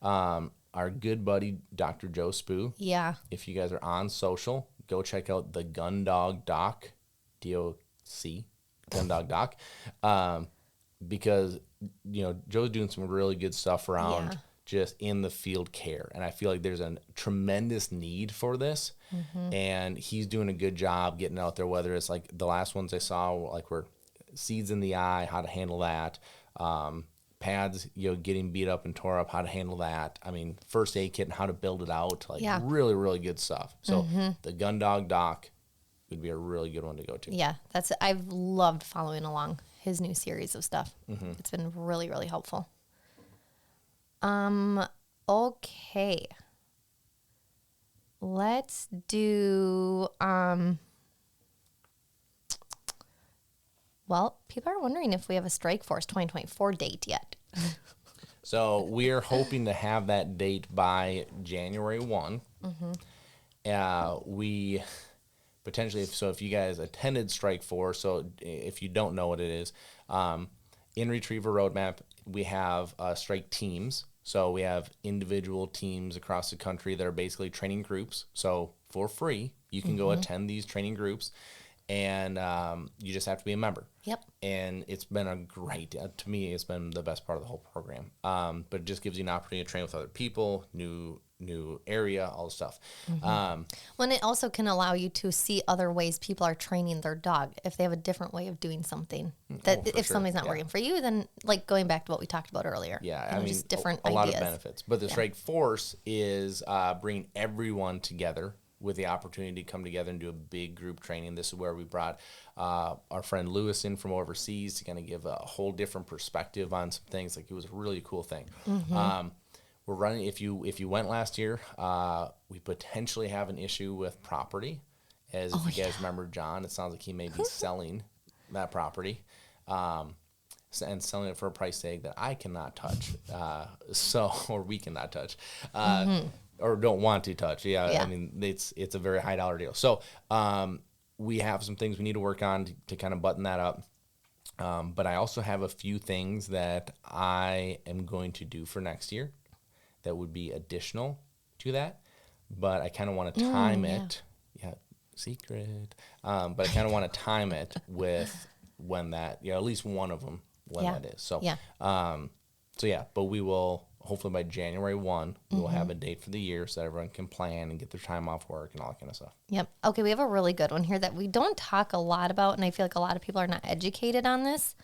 our good buddy, Dr. Joe Spoo. Yeah. If you guys are on social, go check out the Gun Dog Doc, DOC, Gun Dog Doc, because, Joe's doing some really good stuff around just in the field care. And I feel like there's a tremendous need for this. And he's doing a good job getting out there, whether it's like the last ones I saw, like were seeds in the eye, how to handle that, pads, getting beat up and tore up, how to handle that. I mean, first aid kit and how to build it out, really, really good stuff. So the Gun Dog Doc, would be a really good one to go to. Yeah, I've loved following along his new series of stuff. It's been really, really helpful. Okay. Let's do, well, people are wondering if we have a Strike Force 2024 date yet. So we're hoping to have that date by January 1. We potentially, if you guys attended Strike Force, so if you don't know what it is, in Retriever Roadmap, we have strike teams. So we have individual teams across the country that are basically training groups. So for free, you can go attend these training groups, and you just have to be a member. Yep. And it's been a great, to me, it's been the best part of the whole program. But it just gives you an opportunity to train with other people, new area, all the stuff. When it also can allow you to see other ways people are training their dog. If they have a different way of doing something, that if something's not working for you, then like going back to what we talked about earlier. Yeah, I mean, just different a lot ideas. of benefits. But the Strike Force is bringing everyone together with the opportunity to come together and do a big group training. This is where we brought our friend Lewis in from overseas to kind of give a whole different perspective on some things. Like, it was a really cool thing. We're running, if you went last year, we potentially have an issue with property. If you guys remember John, it sounds like he may be selling that property. And selling it for a price tag that I cannot touch, or we cannot touch, or don't want to touch. I mean, it's a very high dollar deal. So we have some things we need to work on to kind of button that up. But I also have a few things that I am going to do for next year that would be additional to that. But I kind of want to time it. Yeah, secret. But I kind of want to time it with when that, at least one of them. That is. So, but we will, hopefully by January 1, we will have a date for the year so that everyone can plan and get their time off work and all that kind of stuff. Yep. Okay, we have a really good one here that we don't talk a lot about, and I feel like a lot of people are not educated on this.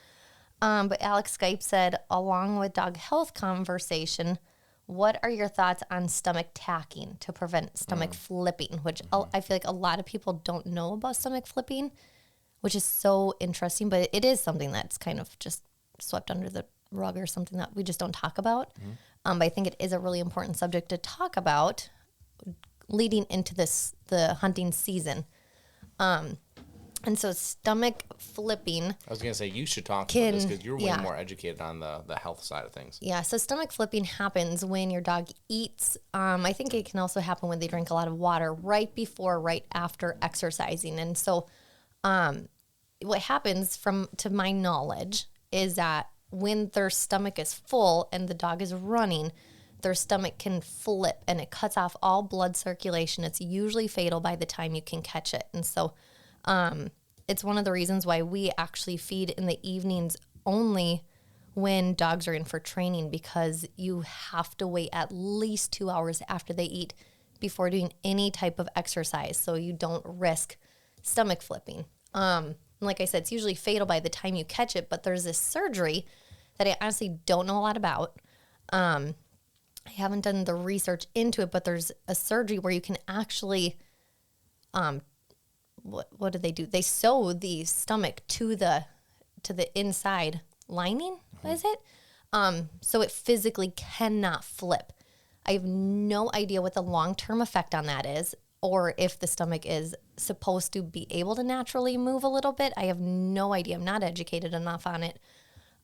But Alex Skype said, along with dog health conversation, what are your thoughts on stomach tacking to prevent stomach flipping, which I feel like a lot of people don't know about stomach flipping, which is so interesting, but it is something that's kind of just swept under the rug or something that we just don't talk about. But I think it is a really important subject to talk about leading into the hunting season. And so stomach flipping. I was going to say, you should talk about this because you're way more educated on the health side of things. Yeah, so stomach flipping happens when your dog eats. I think it can also happen when they drink a lot of water right before, right after exercising. And so what happens, to my knowledge, is that when their stomach is full and the dog is running, their stomach can flip and it cuts off all blood circulation. It's usually fatal by the time you can catch it. And so it's one of the reasons why we actually feed in the evenings only when dogs are in for training, because you have to wait at least 2 hours after they eat before doing any type of exercise so you don't risk stomach flipping. Like I said, it's usually fatal by the time you catch it, but there's this surgery that I honestly don't know a lot about. I haven't done the research into it, but there's a surgery where you can actually, what do they do? They sew the stomach to the inside lining, is it? So it physically cannot flip. I have no idea what the long-term effect on that is, or if the stomach is supposed to be able to naturally move a little bit. I have no idea. I'm not educated enough on it.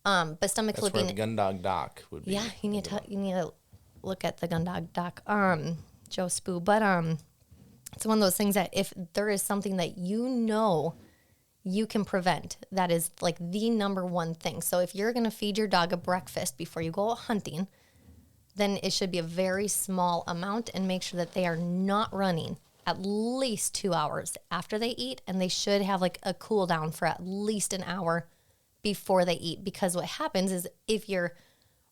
But stomach flipping. That's where the Gun Dog Doc would be. Yeah, you need to look at the Gun Dog Doc, Joe Spoo. But it's one of those things that if there is something that you can prevent, that is like the number one thing. So if you're going to feed your dog a breakfast before you go out hunting, then it should be a very small amount, and make sure that they are not running at least 2 hours after they eat, and they should have like a cool down for at least an hour before they eat. Because what happens is if you're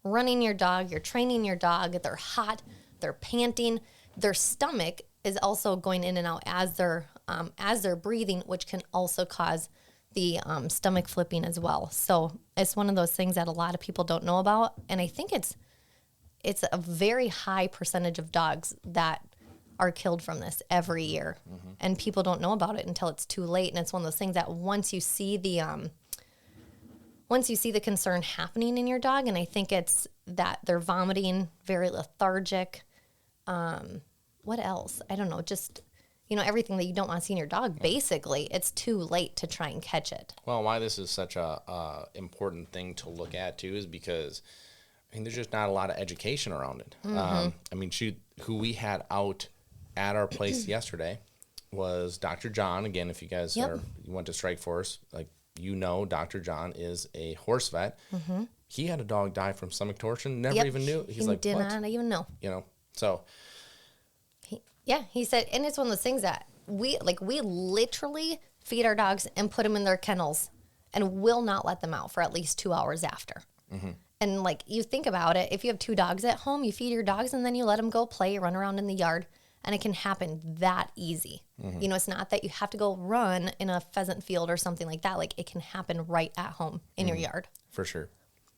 running your dog, you're training your dog, they're hot, they're panting, their stomach is also going in and out as they're breathing, which can also cause the stomach flipping as well. So it's one of those things that a lot of people don't know about, and I think it's a very high percentage of dogs that are killed from this every year. And people don't know about it until it's too late. And it's one of those things that once you see the concern happening in your dog, and I think it's that they're vomiting, very lethargic. What else? I don't know. Just, everything that you don't want to see in your dog, basically, it's too late to try and catch it. Well, why this is such a important thing to look at, too, is because, there's just not a lot of education around it. Who we had out at our place yesterday was Dr. John. Again, if you guys you went to Strike Force, Dr. John is a horse vet. He had a dog die from stomach torsion, never even knew. He's like, did what? Not even know. So. He said, and it's one of those things that we literally feed our dogs and put them in their kennels and will not let them out for at least 2 hours after. And you think about it, if you have 2 dogs at home, you feed your dogs and then you let them go play, run around in the yard, and it can happen that easy. It's not that you have to go run in a pheasant field or something like that. It can happen right at home in your yard. For sure.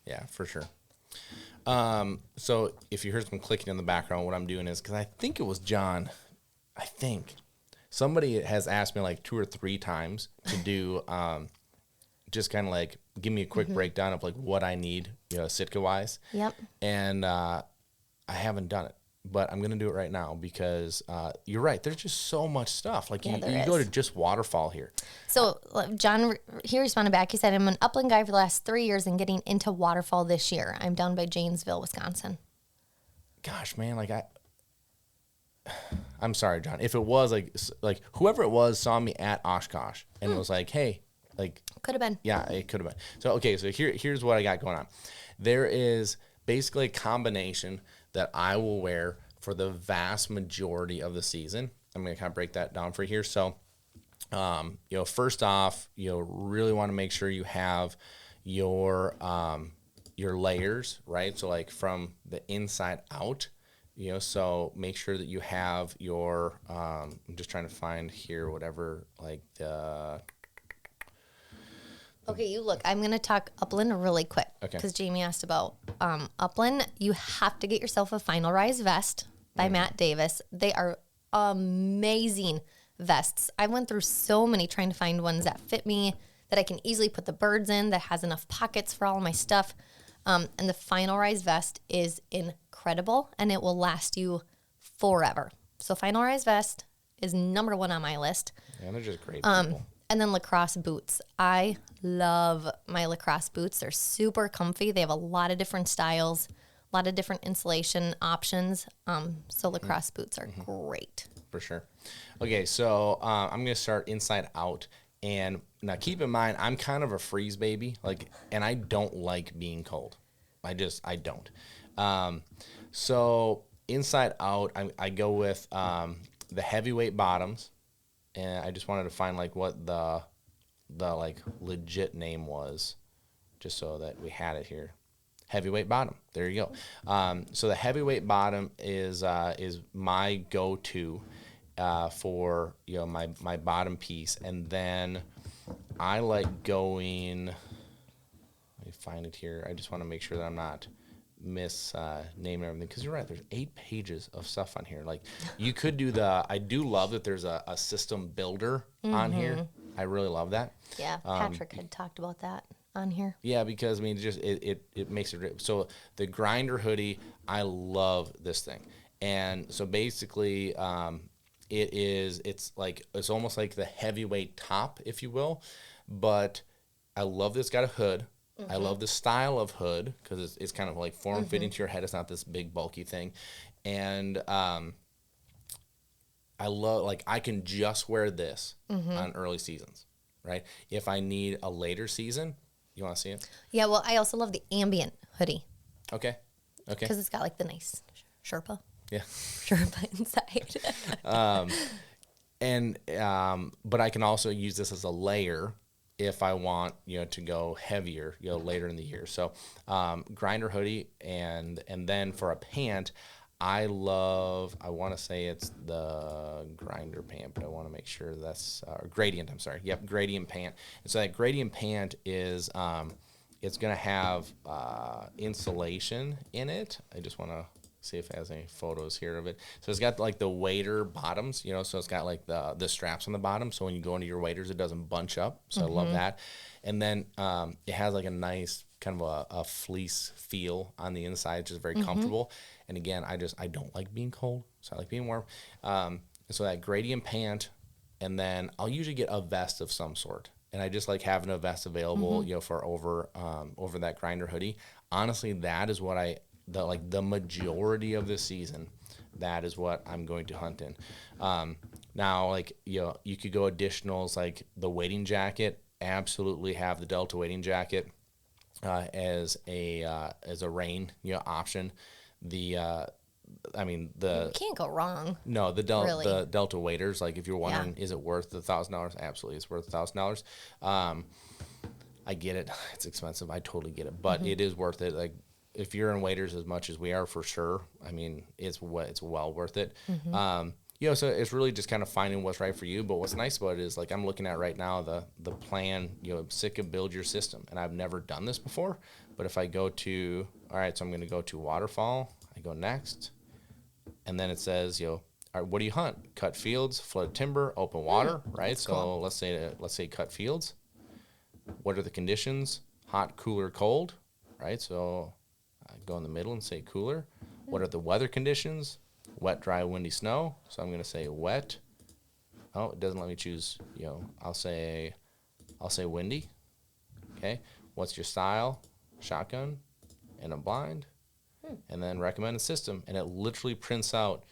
Yeah, for sure. So if you heard some clicking in the background, what I'm doing is, because I think it was John, somebody has asked me 2 or 3 times to do, just kind of give me a quick breakdown of what I need, Sitka wise. Yep. And, I haven't done it, but I'm going to do it right now because, you're right. There's just so much stuff. You go to just waterfall here. So John, he responded back. He said, I'm an upland guy for the last 3 years and getting into waterfall this year. I'm down by Janesville, Wisconsin. Gosh, man, I'm sorry, John. If it was whoever it was saw me at Oshkosh and was like, hey, could have been. Yeah, it could have been. So, okay, so here's what I got going on. There is basically a combination that I will wear for the vast majority of the season. I'm going to kind of break that down for you here. So, first off, really want to make sure you have your layers, right? So from the inside out, so make sure that you have your, I'm just trying to find here, whatever, Okay, you look. I'm going to talk upland really quick because Jamie asked about upland. You have to get yourself a Final Rise vest by Matt Davis. They are amazing vests. I went through so many trying to find ones that fit me, that I can easily put the birds in, that has enough pockets for all my stuff. And the Final Rise vest is incredible, and it will last you forever. So Final Rise vest is number 1 on my list. Yeah, they're just great people. And then lacrosse boots. I love my lacrosse boots. They're super comfy. They have a lot of different styles, a lot of different insulation options. So lacrosse boots are great. For sure. Okay, so I'm going to start inside out. And now keep in mind, I'm kind of a freeze baby, and I don't like being cold. I don't. So inside out, I go with the heavyweight bottoms. And I just wanted to find what the legit name was, just so that we had it here. Heavyweight bottom. There you go. So the heavyweight bottom is my go-to for my bottom piece, and then I like going. Let me find it here. I just want to make sure that I'm not naming everything, because you're right, there's 8 pages of stuff on here. You could do I do love that there's a system builder on here. I really love that. Yeah, Patrick had talked about that on here. Yeah, because it makes it great. So the grinder hoodie, I love this thing. And so basically it's almost like the heavyweight top, if you will, but I love that it's got a hood. I love the style of hood because it's kind of form-fitting to your head. It's not this big, bulky thing. And I love, I can just wear this on early seasons, right? If I need a later season, you want to see it? Yeah, well, I also love the ambient hoodie. Okay. Because it's got the nice Sherpa. Yeah. Sherpa inside. But I can also use this as a layer if I want, to go heavier, later in the year. So, grinder hoodie, and then for a pant, I want to say it's the grinder pant, but I want to make sure that's gradient. I'm sorry. Yep, gradient pant. And so that gradient pant is, it's going to have insulation in it. I just want to see if it has any photos here of it. So it's got like the wader bottoms, you know, so it's got like the straps on the bottom. So when you go into your waders, it doesn't bunch up. So I love that. And then it has like a nice kind of a fleece feel on the inside, which is very comfortable. And again, I don't like being cold, so I like being warm. And so that gradient pant, and then I'll usually get a vest of some sort. And I just like having a vest available, you know, for over that grinder hoodie. Honestly, that is what the majority of the season, that is what I'm going to hunt in. Now, like, you know, you could go additionals like the wading jacket. Absolutely have the Delta wading jacket as a rain, you know, option. You can't go wrong. No, the really. Delta waders. Like, if you're wondering, is it worth the $1,000? Absolutely, it's worth $1,000. I get it; it's expensive. I totally get it, but it is worth it. Like, if you're in waders as much as we are, for sure. I mean, it's well worth it. You know, so it's really just kind of finding what's right for you. But what's nice about it is, like, I'm looking at right now the plan, you know, Sitka Build Your System, and I've never done this before. But if I go to, all right, so I'm going to go to waterfall. I go next, and then it says, you know, all right, what do you hunt? Cut fields, flooded timber, open water, right? So cool. let's say cut fields. What are the conditions? Hot, cooler, cold, right? So I go in the middle and say cooler. What are the weather conditions? Wet, dry, windy, snow. So I'm going to say wet. Oh, it doesn't let me choose, you know, I'll say windy. Okay. What's your style? Shotgun and a blind. And then recommended system. And it literally prints out.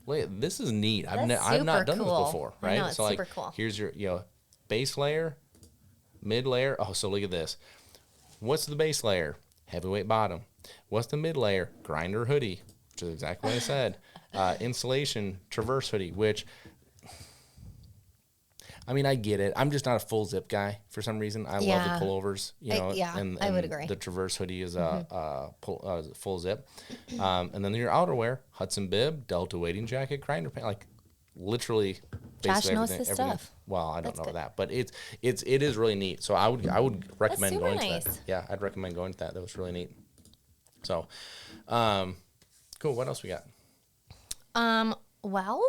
Wait, this is neat. I've not done this before, right? I know, it's so super like, cool. here's your, you know, base layer, mid layer. Oh, so look at this. What's the base layer? Heavyweight bottom. What's the mid layer? Grinder hoodie, which is exactly what I said. Insulation traverse hoodie, which, I mean, I get it. I'm just not a full zip guy for some reason. I love the pullovers, you know. And I would agree. The traverse hoodie is a full zip. And then your outerwear: Hudson bib, Delta wading jacket, grinder pant, like literally. Josh knows everything, his everything. stuff. Well, I don't That's know good. that, but it is really neat. So I would recommend super going nice. to that. Yeah, I'd recommend going to that. That was really neat. So, cool. What else we got? Well,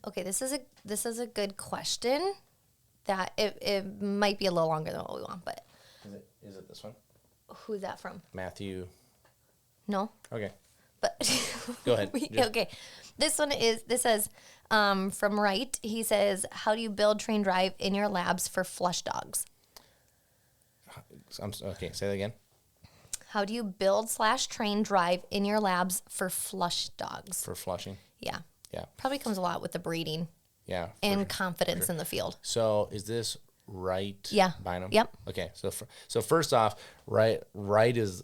okay, this is a good question that it might be a little longer than what we want, but Is it this one? who's that from? Matthew. No? Okay. But Go ahead. okay. This says from Wright. He says, how do you build, train, drive in your labs for flush dogs? Okay, say that again. How do you build / train, drive in your labs for flush dogs? For flushing. Yeah. Yeah. Probably comes a lot with the breeding Yeah. and confidence in the field. So is this Wright? Yeah. Bynum? Yep. Okay. So first off, Wright is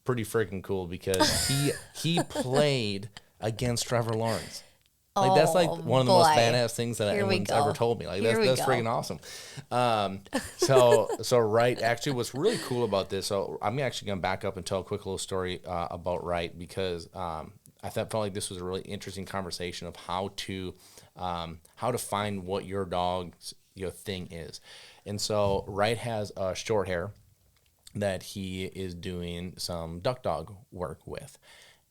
pretty freaking cool because he played against Trevor Lawrence. Like, that's like one of the most badass things that anyone's ever told me. Like, that's freaking awesome. So Wright, actually, what's really cool about this, so I'm actually going to back up and tell a quick little story about Wright, because I felt like this was a really interesting conversation of how to find what your dog's thing is. And so Wright has a short hair that he is doing some duck dog work with,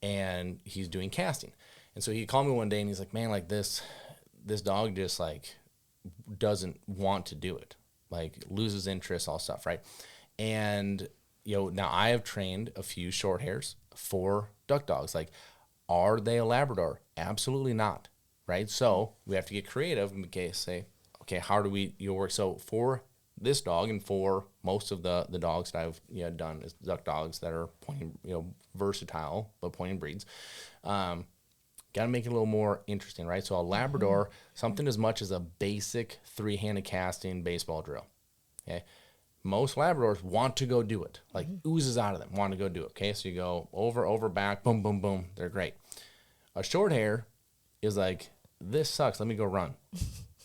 and he's doing casting. And so he called me one day and he's like, man, like this dog just like doesn't want to do it, like loses interest, all stuff, right? And now I have trained a few short hairs for duck dogs. Like, are they a Labrador? Absolutely not, right? So we have to get creative and say, okay, how do we work? So for this dog and for most of the dogs that I've done is duck dogs that are pointing, versatile but pointing breeds. Got to make it a little more interesting, right? So a Labrador, something as much as a basic 3-handed casting baseball drill. Okay, most Labradors want to go do it, like oozes out of them, want to go do it. Okay, so you go over, back, boom, boom, boom. They're great. A short hair is like, this sucks. Let me go run,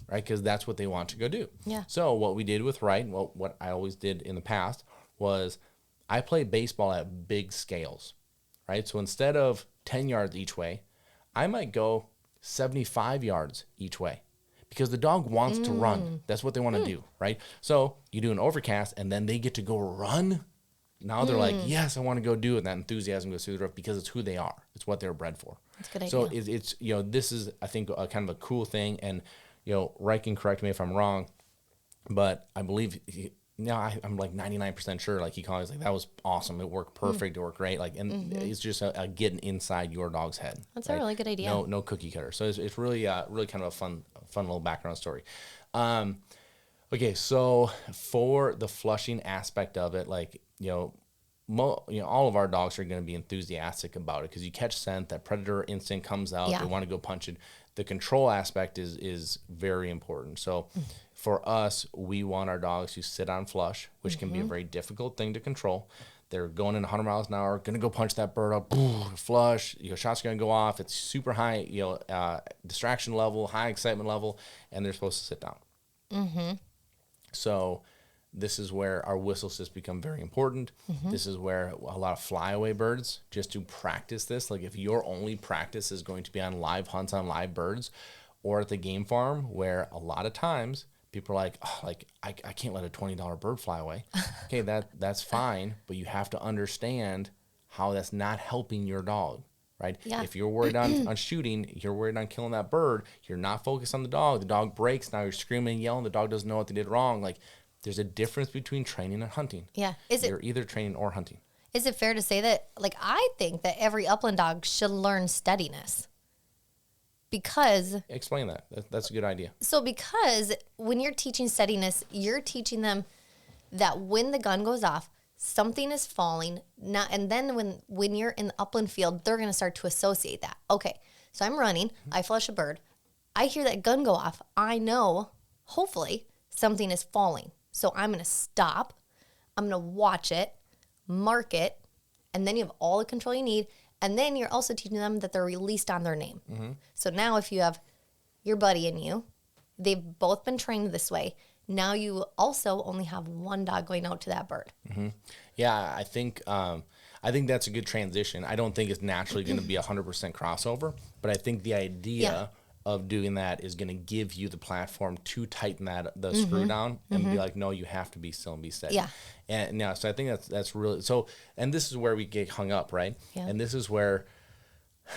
right? Because that's what they want to go do. Yeah. So what we did with Wright, what I always did in the past was I played baseball at big scales, right? So instead of 10 yards each way, I might go 75 yards each way, because the dog wants to run. That's what they want to do, right? So you do an overcast and then they get to go run. Now they're like, yes, I want to go do it. And that enthusiasm goes through the roof because it's who they are. It's what they're bred for. That's a good idea. So it's this is, I think, a kind of a cool thing. And, Reich can correct me if I'm wrong, but I believe, I'm like 99% sure, like he called us like, that was awesome. It worked perfect. It worked great. Like, and it's just a getting inside your dog's head. That's a really good idea. No cookie cutter. So it's really, really kind of a fun little background story. Okay. So for the flushing aspect of it, like, all of our dogs are going to be enthusiastic about it because you catch scent, that predator instinct comes out. They want to go punch it. The control aspect is very important. So for us, we want our dogs to sit on flush, which can be a very difficult thing to control. They're going in 100 miles an hour, going to go punch that bird up, flush, shot's going to go off. It's super high, distraction level, high excitement level, and they're supposed to sit down. So this is where our whistle sits become very important. This is where a lot of flyaway birds, just to practice this, like if your only practice is going to be on live hunts on live birds or at the game farm, where a lot of times people are like, I can't let a $20 bird fly away. Okay, that's fine, but you have to understand how that's not helping your dog, right? Yeah. If you're worried on shooting, you're worried on killing that bird, you're not focused on the dog breaks, now you're screaming and yelling, the dog doesn't know what they did wrong. Like, there's a difference between training and hunting. Yeah. You're either training or hunting. Is it fair to say that, like, I think that every upland dog should learn steadiness? Because... Explain that. That's a good idea. So because when you're teaching steadiness, you're teaching them that when the gun goes off, something is falling. And then when you're in the upland field, they're going to start to associate that. Okay, so I'm running. I flush a bird. I hear that gun go off. I know, hopefully, something is falling. So I'm going to stop, I'm going to watch it, mark it, and then you have all the control you need. And then you're also teaching them that they're released on their name. So now if you have your buddy and you, they've both been trained this way. Now you also only have one dog going out to that bird. Yeah, I think that's a good transition. I don't think it's naturally going to be 100% crossover, but I think the idea of doing that is going to give you the platform to tighten the screw down and be like, no, you have to be still and be steady. Yeah. And now, so I think that's really, so, and this is where we get hung up, right? Yeah. And this is where,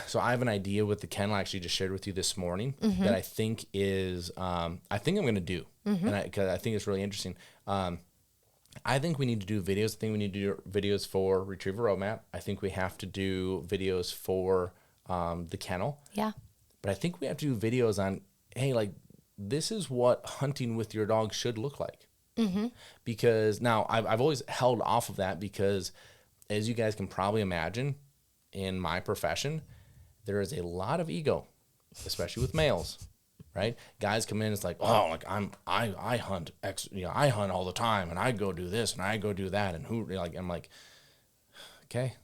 so I have an idea with the kennel I actually just shared with you this morning that I think is, I think I'm going to do, and because I think it's really interesting. I think we need to do videos. I think we need to do videos for Retriever Roadmap. I think we have to do videos for the kennel. Yeah. But I think we have to do videos on, hey, like, this is what hunting with your dog should look like. Because now I've always held off of that because, as you guys can probably imagine, in my profession, there is a lot of ego, especially with males, right? Guys come in, it's like, oh, like I hunt I hunt all the time, and I go do this and I go do that, and I'm like, okay,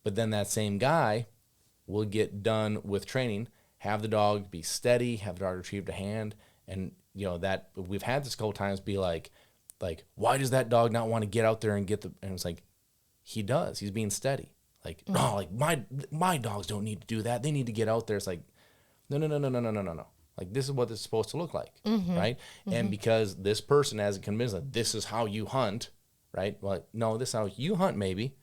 but then that same guy will get done with training, have the dog be steady, have the dog retrieve the hand, and that we've had this a couple times be like, why does that dog not want to get out there and and it's like, he does. He's being steady. Like, no, like my dogs don't need to do that. They need to get out there. It's like, no. Like, this is what this is supposed to look like, right? And because this person hasn't convinced that this is how you hunt, right? Well, no, this is how you hunt maybe,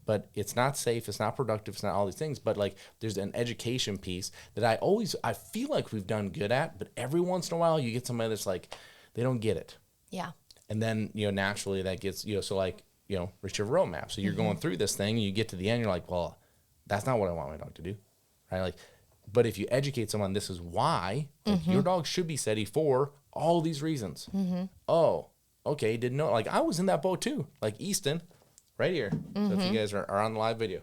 but it's not safe, it's not productive, it's not all these things. But like, there's an education piece that I feel like we've done good at, but every once in a while you get somebody that's like, they don't get it. Yeah. And then, naturally that gets, so like, Retriever Roadmap. So you're going through this thing and you get to the end, you're like, well, that's not what I want my dog to do, right? Like, but if you educate someone, this is why, like, your dog should be steady for all these reasons. Oh, okay, didn't know. Like, I was in that boat too, like Easton, right here. So if you guys are on the live video,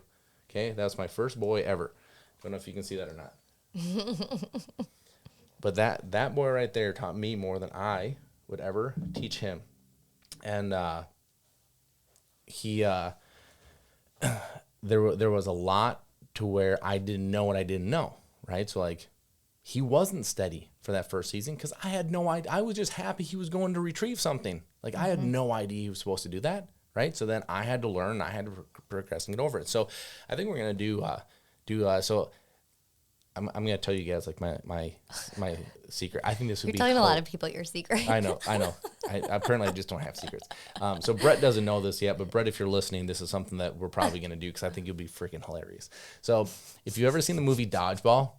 okay, that was my first boy ever. Don't know if you can see that or not. But that boy right there taught me more than I would ever teach him. And he there was a lot to where I didn't know what I didn't know, right? So like, he wasn't steady for that first season because I had no idea. I was just happy he was going to retrieve something. Like, I had no idea he was supposed to do that, right? So then I had to learn, I had to progress and get over it. So I think we're going to so I'm gonna tell you guys like my secret. I think this would You're be telling a lot of people your secret. I know. I apparently just don't have secrets. So Brett doesn't know this yet, but Brett, if you're listening, this is something that we're probably gonna do because I think you'll be freaking hilarious. So if you've ever seen the movie Dodgeball,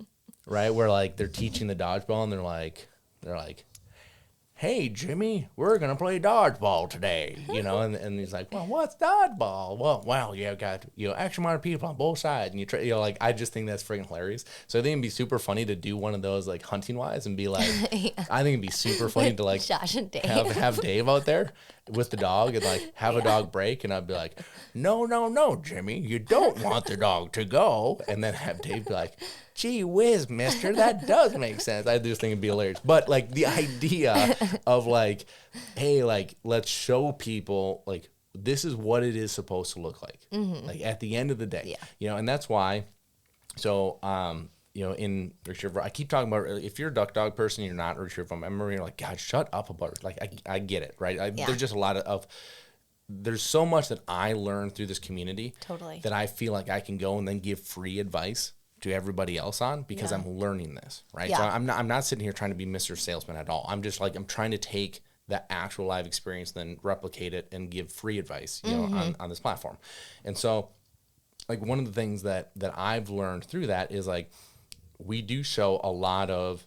right, where like they're teaching the dodgeball and they're like, hey, Jimmy, we're going to play dodgeball today, and he's like, well, what's dodgeball? Well, you got, X amount of people on both sides, and like, I just think that's freaking hilarious. So I think it'd be super funny to do one of those, like, hunting wise and be like, yeah. I think it'd be super funny to, like, Josh and Dave. have Dave out there with the dog and, like, have a dog break, and I'd be like, no, Jimmy, you don't want the dog to go, and then have Dave be like, gee whiz, mister, that does make sense. I just think it'd be hilarious. But, like, the idea of, like, hey, like, let's show people, like, this is what it is supposed to look like. Mm-hmm. Like, at the end of the day. Yeah. And that's why, so, in retriever, I keep talking about, if you're a duck dog person, you're not a retriever from memory, you're like, God, shut up about it. Like, I get it, right? There's just a lot of there's so much that I learned through this community. Totally. That I feel like I can go and then give free advice to everybody else on because I'm learning this, right? Yeah. So I'm not sitting here trying to be Mr. Salesman at all. I'm just like, I'm trying to take that actual live experience, then replicate it and give free advice, on this platform. And so, like, one of the things that I've learned through that is, like, we do show a lot of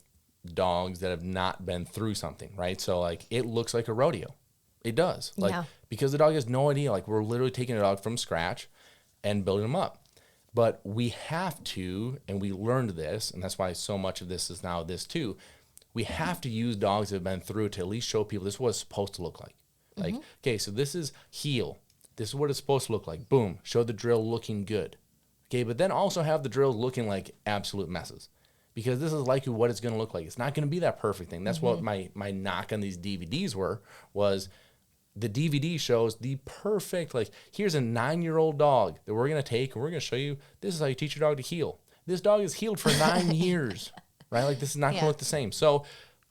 dogs that have not been through something, right? So, like, it looks like a rodeo. It does. Like, because the dog has no idea. Like, we're literally taking a dog from scratch and building them up. But we have to, and we learned this, and that's why so much of this is now this too, we have to use dogs that have been through to at least show people this is what it's supposed to look like. Like, okay, so this is heel. This is what it's supposed to look like. Boom. Show the drill looking good. Okay, but then also have the drills looking like absolute messes. Because this is likely what it's going to look like. It's not going to be that perfect thing. That's what my knock on these DVDs was the DVD shows the perfect, like, here's a 9-year-old dog that we're going to take and we're going to show you this is how you teach your dog to heel. This dog is healed for 9 years, right? Like, this is not going to look the same. So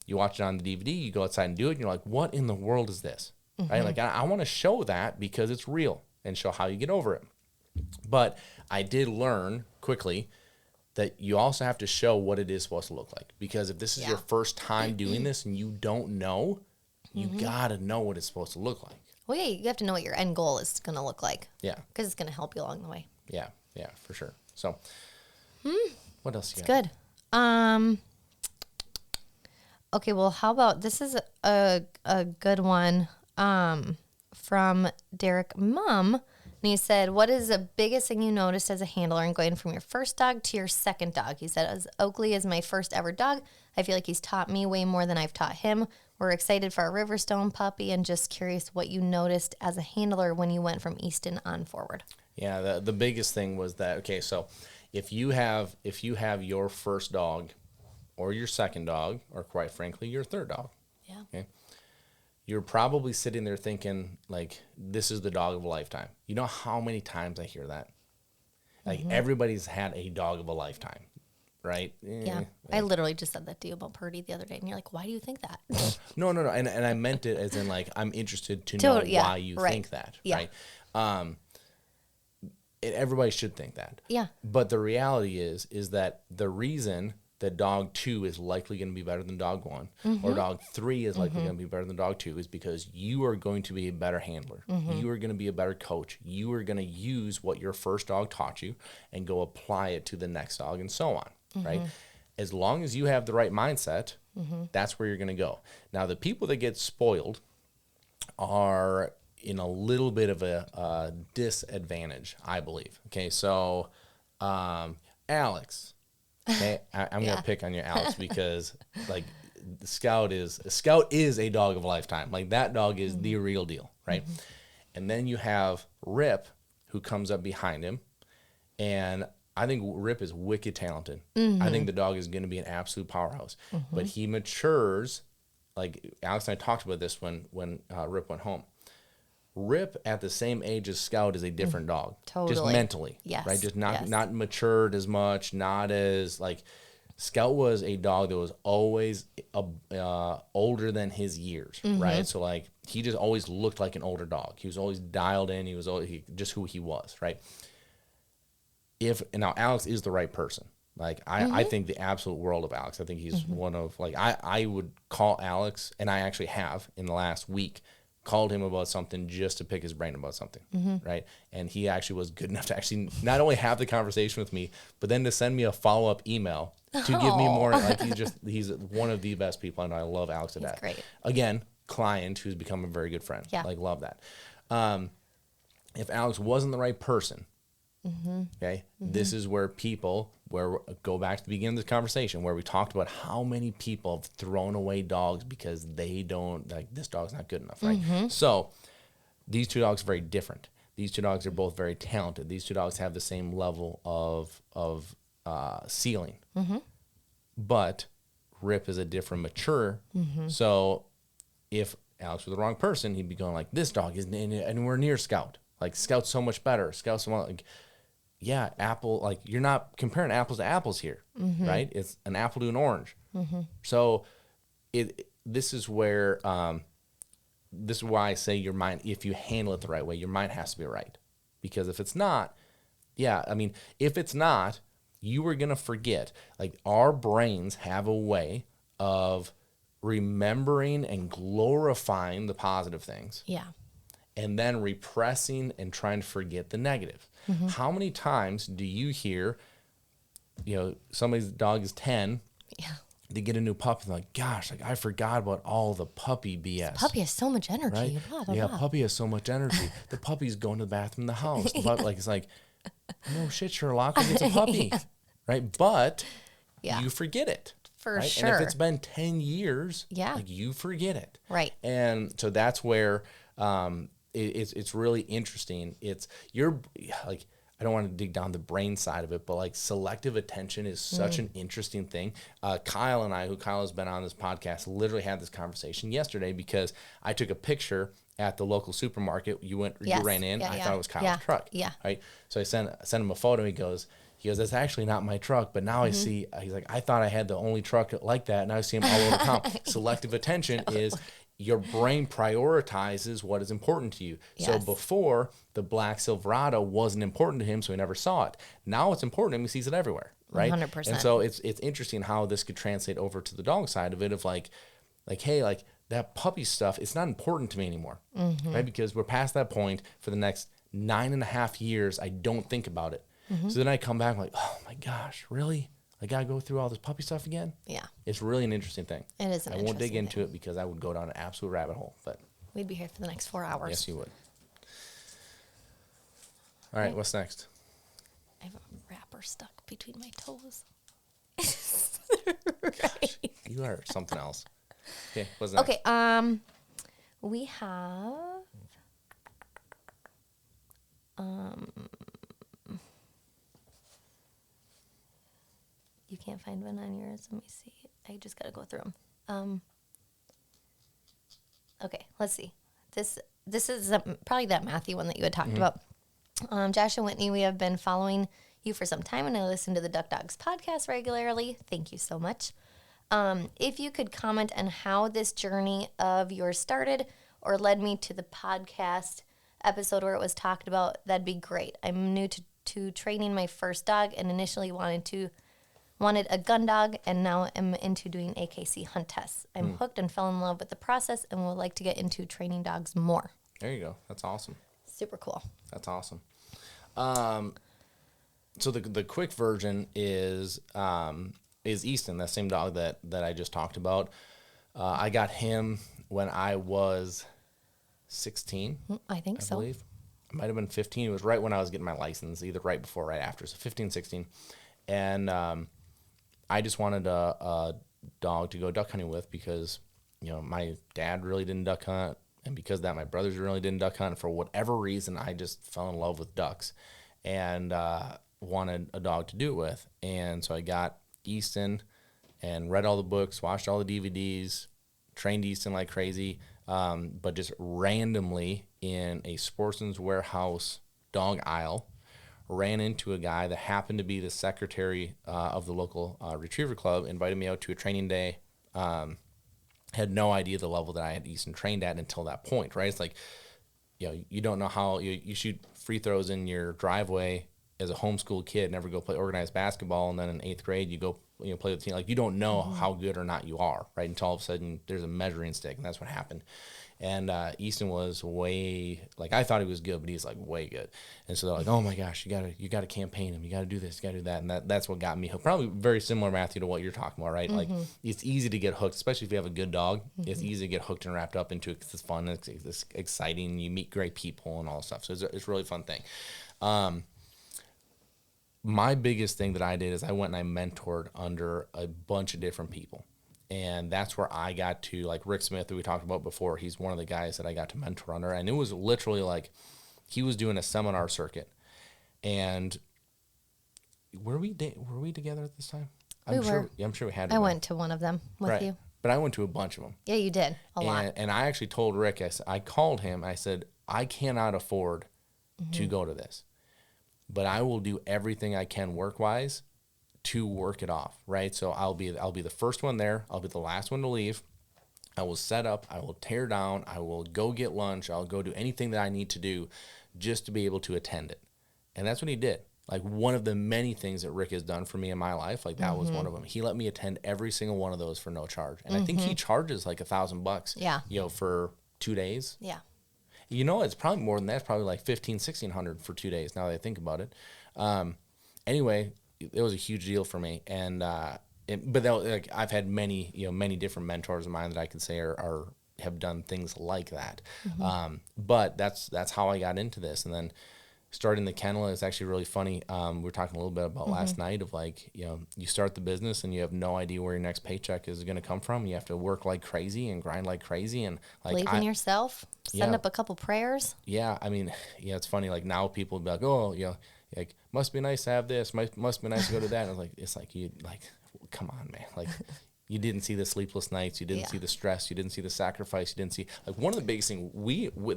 you watch it on the DVD, you go outside and do it, and you're like, what in the world is this? Right? Like, I want to show that because it's real and show how you get over it. But I did learn quickly that you also have to show what it is supposed to look like. Because if this is your first time doing this and you don't know, you got to know what it's supposed to look like. Well, yeah, you have to know what your end goal is going to look like. Yeah. Because it's going to help you along the way. Yeah, for sure. So, what else you got? It's good. Okay, well, how about, this is a good one from Derek Mum. And he said, what is the biggest thing you noticed as a handler in going from your first dog to your second dog? He said, as Oakley is my first ever dog, I feel like he's taught me way more than I've taught him. We're excited for our Riverstone puppy and just curious what you noticed as a handler when you went from Easton on forward. Yeah, the biggest thing was that, okay, so if you have your first dog or your second dog, or quite frankly, your third dog, okay, you're probably sitting there thinking, like, this is the dog of a lifetime. You know how many times I hear that? Like, everybody's had a dog of a lifetime, right? Yeah. I literally just said that to you about Purdy the other day, and you're like, why do you think that? No. And I meant it as in, like, I'm interested to know why you think that, right? Everybody should think that. Yeah. But the reality is that the reason that dog 2 is likely going to be better than dog 1, or dog 3 is likely going to be better than dog 2, is because you are going to be a better handler. You are going to be a better coach. You are going to use what your first dog taught you and go apply it to the next dog, and so on, right? As long as you have the right mindset, that's where you're going to go. Now, the people that get spoiled are in a little bit of a disadvantage, I believe. Okay, so Alex. Okay, I'm gonna pick on you, Alex, because, like, Scout is a dog of a lifetime. Like, that dog is the real deal, right? And then you have Rip, who comes up behind him, and I think Rip is wicked talented. I think the dog is going to be an absolute powerhouse, but he matures. Like, Alex and I talked about this when Rip went home. Rip, at the same age as Scout, is a different dog. Totally. Just mentally. Yes. Right? Just not matured as much, not as, like, Scout was a dog that was always older than his years, right? So, like, he just always looked like an older dog. He was always dialed in. He was always just who he was, right? Now, Alex is the right person. Like, I think the absolute world of Alex. I think he's one of, like, I would call Alex, and I actually have in the last week called him about something just to pick his brain about something, right? And he actually was good enough to actually not only have the conversation with me, but then to send me a follow-up email to give me more. Like, he's one of the best people, and I love Alex to death. Great. Again, client who's become a very good friend. Yeah. Like, love that. If Alex wasn't the right person, okay, this is where go back to the beginning of this conversation where we talked about how many people have thrown away dogs because they don't, like, this dog's not good enough, right? So these two dogs are very different. These two dogs are both very talented. These two dogs have the same level of ceiling. But Rip is a different mature. So if Alex was the wrong person, he'd be going like, this dog isn't anywhere near Scout. Like, Scout's so much better. Scout's so much, like, yeah, apple, like, you're not comparing apples to apples here, right? It's an apple to an orange. So this is where, this is why I say your mind, if you handle it the right way, your mind has to be right. Because if it's not, if it's not, you are going to forget. Like, our brains have a way of remembering and glorifying the positive things. Yeah. And then repressing and trying to forget the negative. How many times do you hear, somebody's dog is 10, they get a new puppy, and they're like, gosh, like, I forgot about all the puppy BS. This puppy has so much energy. Right? Blah, blah, Yeah, blah. puppy has so much energy. The puppy's going to the bathroom in the house. The puppy, like, it's like, no shit, Sherlock, it's a puppy. Right? But you forget it. For right? sure. And if it's been 10 years, Yeah. like, you forget it. Right. And so that's where it's really interesting. I don't want to dig down the brain side of it, but, like, selective attention is such an interesting thing. Kyle and I, Kyle has been on this podcast, literally had this conversation yesterday because I took a picture at the local supermarket. You ran in. I thought it was Kyle's truck. Yeah. Right. So I sent him a photo. He goes, that's actually not my truck, but now I see, he's like, I thought I had the only truck like that, and I see him all over town. Selective attention is your brain prioritizes what is important to you. Yes. So before, the black Silverado wasn't important to him, so he never saw it. Now it's important to him, he sees it everywhere, right? 100%. And so it's interesting how this could translate over to the dog side of it, of like, hey, like, that puppy stuff, it's not important to me anymore, right? Because we're past that point. For the next 9.5 years, I don't think about it. So then I come back like, oh my gosh, really? I got to go through all this puppy stuff again? Yeah. It's really an interesting thing. It is an I won't dig into it because I would go down an absolute rabbit hole. But we'd be here for the next 4 hours. Yes, you would. All right, what's next? I have a wrapper stuck between my toes. Gosh, you are something else. Okay, what's next? Okay, we have you can't find one on yours. Let me see. I just gotta go through them. Okay, let's see. This is probably that Matthew one that you had talked about. Josh and Whitney, we have been following you for some time, and I listen to the Duck Dogs podcast regularly. Thank you so much. If you could comment on how this journey of yours started or led me to the podcast episode where it was talked about, that'd be great. I'm new to training my first dog and initially wanted a gun dog, and now I'm into doing AKC hunt tests. I'm hooked and fell in love with the process and would like to get into training dogs more. There you go. That's awesome. Super cool. That's awesome. So the quick version is Easton, that same dog that I just talked about. I got him when I was 16. I think so. I believe. It might have been 15. It was right when I was getting my license, either right before or right after. So 15, 16. And I just wanted a dog to go duck hunting with because, my dad really didn't duck hunt. And because of that, my brothers really didn't duck hunt. For whatever reason, I just fell in love with ducks and wanted a dog to do it with. And so I got Easton and read all the books, watched all the DVDs, trained Easton like crazy, but just randomly in a Sportsman's Warehouse dog aisle, ran into a guy that happened to be the secretary of the local retriever club, invited me out to a training day. Had no idea the level that I had Easton trained at until that point, right? It's like, you don't know how you shoot free throws in your driveway as a homeschool kid, never go play organized basketball, and then in 8th grade you go play with the team. Like, you don't know how good or not you are, right? Until all of a sudden there's a measuring stick, and that's what happened. And Easton was way, like, I thought he was good, but he's like way good. And so they're like, oh my gosh, you gotta campaign him, you gotta do this, you gotta do that, and that's what got me hooked. Probably very similar, Matthew, to what you're talking about, right? Like, it's easy to get hooked, especially if you have a good dog. It's easy to get hooked and wrapped up into it because it's fun, it's exciting, you meet great people and all that stuff. So it's a really fun thing. My biggest thing that I did is I went and I mentored under a bunch of different people. And that's where I got to, like, Rick Smith, who we talked about before. He's one of the guys that I got to mentor under. And it was literally like he was doing a seminar circuit. And were we together at this time? I'm sure we had to. I went to one of them with you. But I went to a bunch of them. Yeah, you did. A lot. And I actually told Rick, I called him. I said, I cannot afford to go to this, but I will do everything I can work-wise to work it off, right? So I'll be the first one there. I'll be the last one to leave. I will set up. I will tear down. I will go get lunch. I'll go do anything that I need to do just to be able to attend it. And that's what he did. Like, one of the many things that Rick has done for me in my life, like, that was one of them. He let me attend every single one of those for no charge. And I think he charges like $1,000, yeah, for 2 days. Yeah. It's probably more than that. It's probably like $1,500-$1,600 for 2 days, now that I think about it. Anyway, it was a huge deal for me. And but that was, like, I've had many different mentors of mine that I could say have done things like that. But that's how I got into this. And then starting the kennel is actually really funny. We were talking a little bit about last night of, like, you start the business and you have no idea where your next paycheck is going to come from. You have to work like crazy and grind like crazy, and, like, believe in yourself. Send up a couple prayers. Yeah, I mean, it's funny. Like, now people be like, oh, like, must be nice to have this. Must be nice to go to that. And it's like you, like, come on, man. Like, you didn't see the sleepless nights. You didn't see the stress. You didn't see the sacrifice. You didn't see, like, one of the biggest things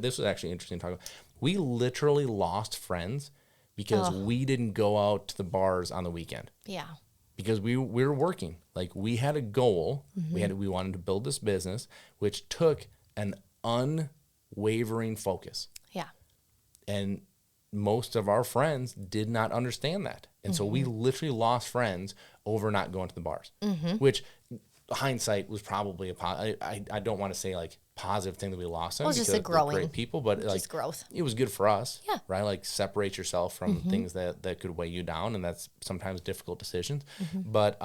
this was actually interesting to talk about. We literally lost friends because we didn't go out to the bars on the weekend. Yeah. Because we were working. Like, we had a goal. We wanted to build this business, which took an unwavering focus. Yeah. And most of our friends did not understand that. And so we literally lost friends over not going to the bars, which hindsight was probably I don't want to say, like, positive thing that we lost them. It was just a growing. Great people, but, like, just growth. It was good for us. Yeah. Right? Like, separate yourself from things that could weigh you down, and that's sometimes difficult decisions. But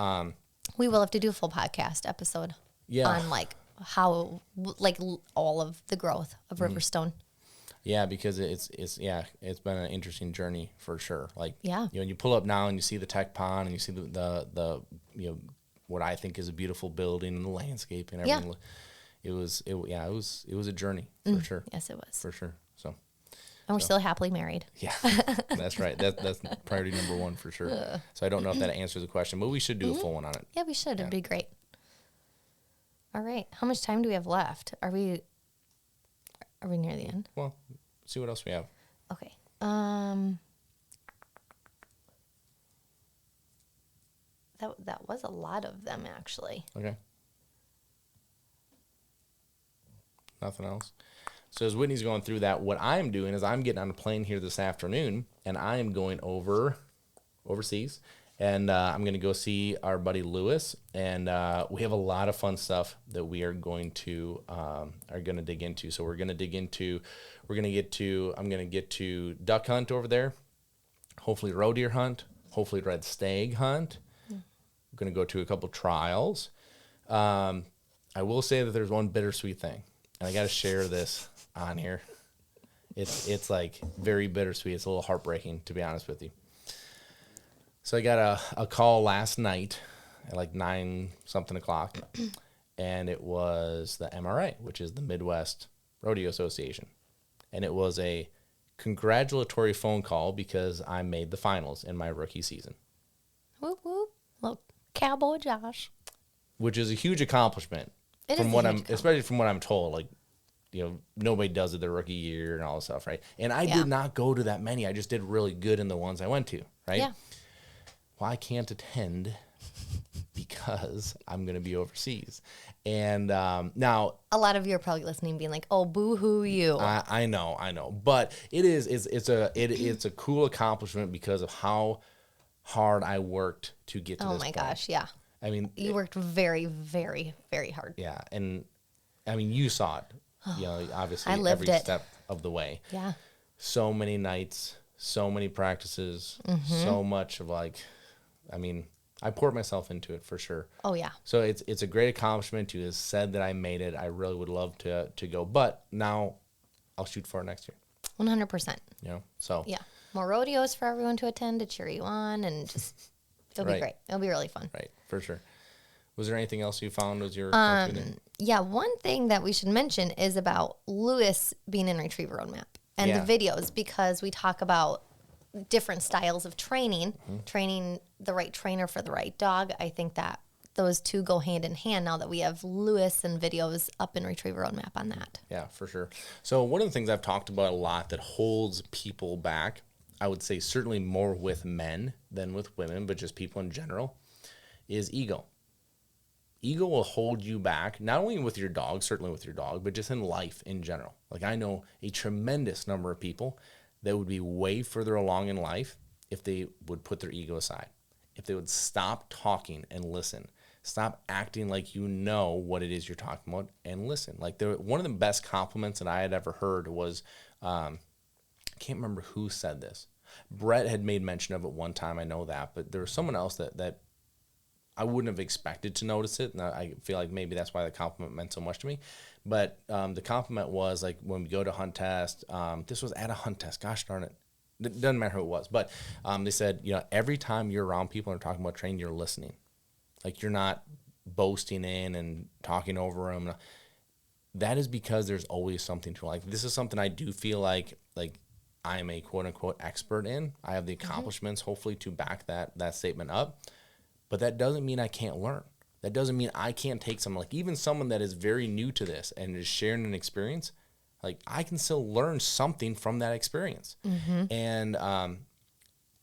we will have to do a full podcast episode on, like, how, like, all of the growth of Riverstone. Yeah, because it's been an interesting journey for sure. Like, yeah, when you pull up now and you see the tech pond and you see the what I think is a beautiful building and the landscape and everything. Yeah. It was a journey for sure. Yes, it was for sure. So, and we're still happily married. Yeah, that's right. That's priority number one for sure. So I don't know if that answers the question, but we should do a full one on it. Yeah, we should. It'd be great. All right, how much time do we have left? Are we near the end? Well, see what else we have. Okay. That was a lot of them, actually. Okay. Nothing else. So as Whitney's going through that, what I'm doing is I'm getting on a plane here this afternoon, and I am going overseas, and I'm going to go see our buddy Lewis, and we have a lot of fun stuff that we are going to dig into. So I'm going to get to duck hunt over there, hopefully roe deer hunt, hopefully red stag hunt. We're going to go to a couple trials. I will say that there's one bittersweet thing, and I got to share this on here. It's like very bittersweet. It's a little heartbreaking, to be honest with you. So I got a call last night at like 9-something o'clock, and it was the MRA, which is the Midwest Rodeo Association. And it was a congratulatory phone call because I made the finals in my rookie season. Whoop, whoop. Look, Cowboy Josh. Which is a huge accomplishment. Especially from what I'm told. Like, nobody does it their rookie year and all this stuff, right? And I did not go to that many. I just did really good in the ones I went to, right? Yeah. Well, I can't attend because I'm going to be overseas. And now A lot of you are probably listening being like, oh, boo-hoo you. I know, but it's a cool accomplishment because of how hard I worked to get to Oh this my point. gosh, yeah. I mean, You worked very, very, very hard. yeah, and I mean, you saw it, obviously I lived every it. step of the way. Yeah. So many nights, so many practices, so much of like, I mean, I poured myself into it for sure. Oh, yeah. So it's a great accomplishment to have said that I made it. I really would love to go, but now I'll shoot for it next year. 100%. So Yeah. More rodeos for everyone to attend to cheer you on, and just, it'll be Right. great. It'll be really fun. right, for sure. Was there anything else you found was your Yeah, one thing that we should mention is about Lewis being in Retriever Roadmap and Yeah. the videos, because we talk about different styles of training, training the right trainer for the right dog. I think that those two go hand in hand now that we have Lewis and videos up in Retriever Roadmap on that. Yeah, for sure. So one of the things I've talked about a lot that holds people back, I would say certainly more with men than with women, but just people in general, is ego. Ego will hold you back, not only with your dog, certainly with your dog, but just in life in general. Like I know a tremendous number of people that would be way further along in life if they would put their ego aside, if they would stop talking and listen, stop acting like you know what it is you're talking about and listen. Like one of the best compliments that I had ever heard was, I can't remember who said this. Brett had made mention of it one time, I know that, but there was someone else that I wouldn't have expected to notice it, and I feel like maybe that's why the compliment meant so much to me. But the compliment was like when we go to hunt test. This was at a hunt test. Gosh darn it! It doesn't matter who it was, but they said, every time you're around people and are talking about training, you're listening. Like you're not boasting in and talking over them. That is because there's always something to like. This is something I do feel like I am a quote unquote expert in. I have the accomplishments, hopefully, to back that statement up. But that doesn't mean I can't learn. That doesn't mean I can't take someone, like even someone that is very new to this and is sharing an experience, like I can still learn something from that experience. And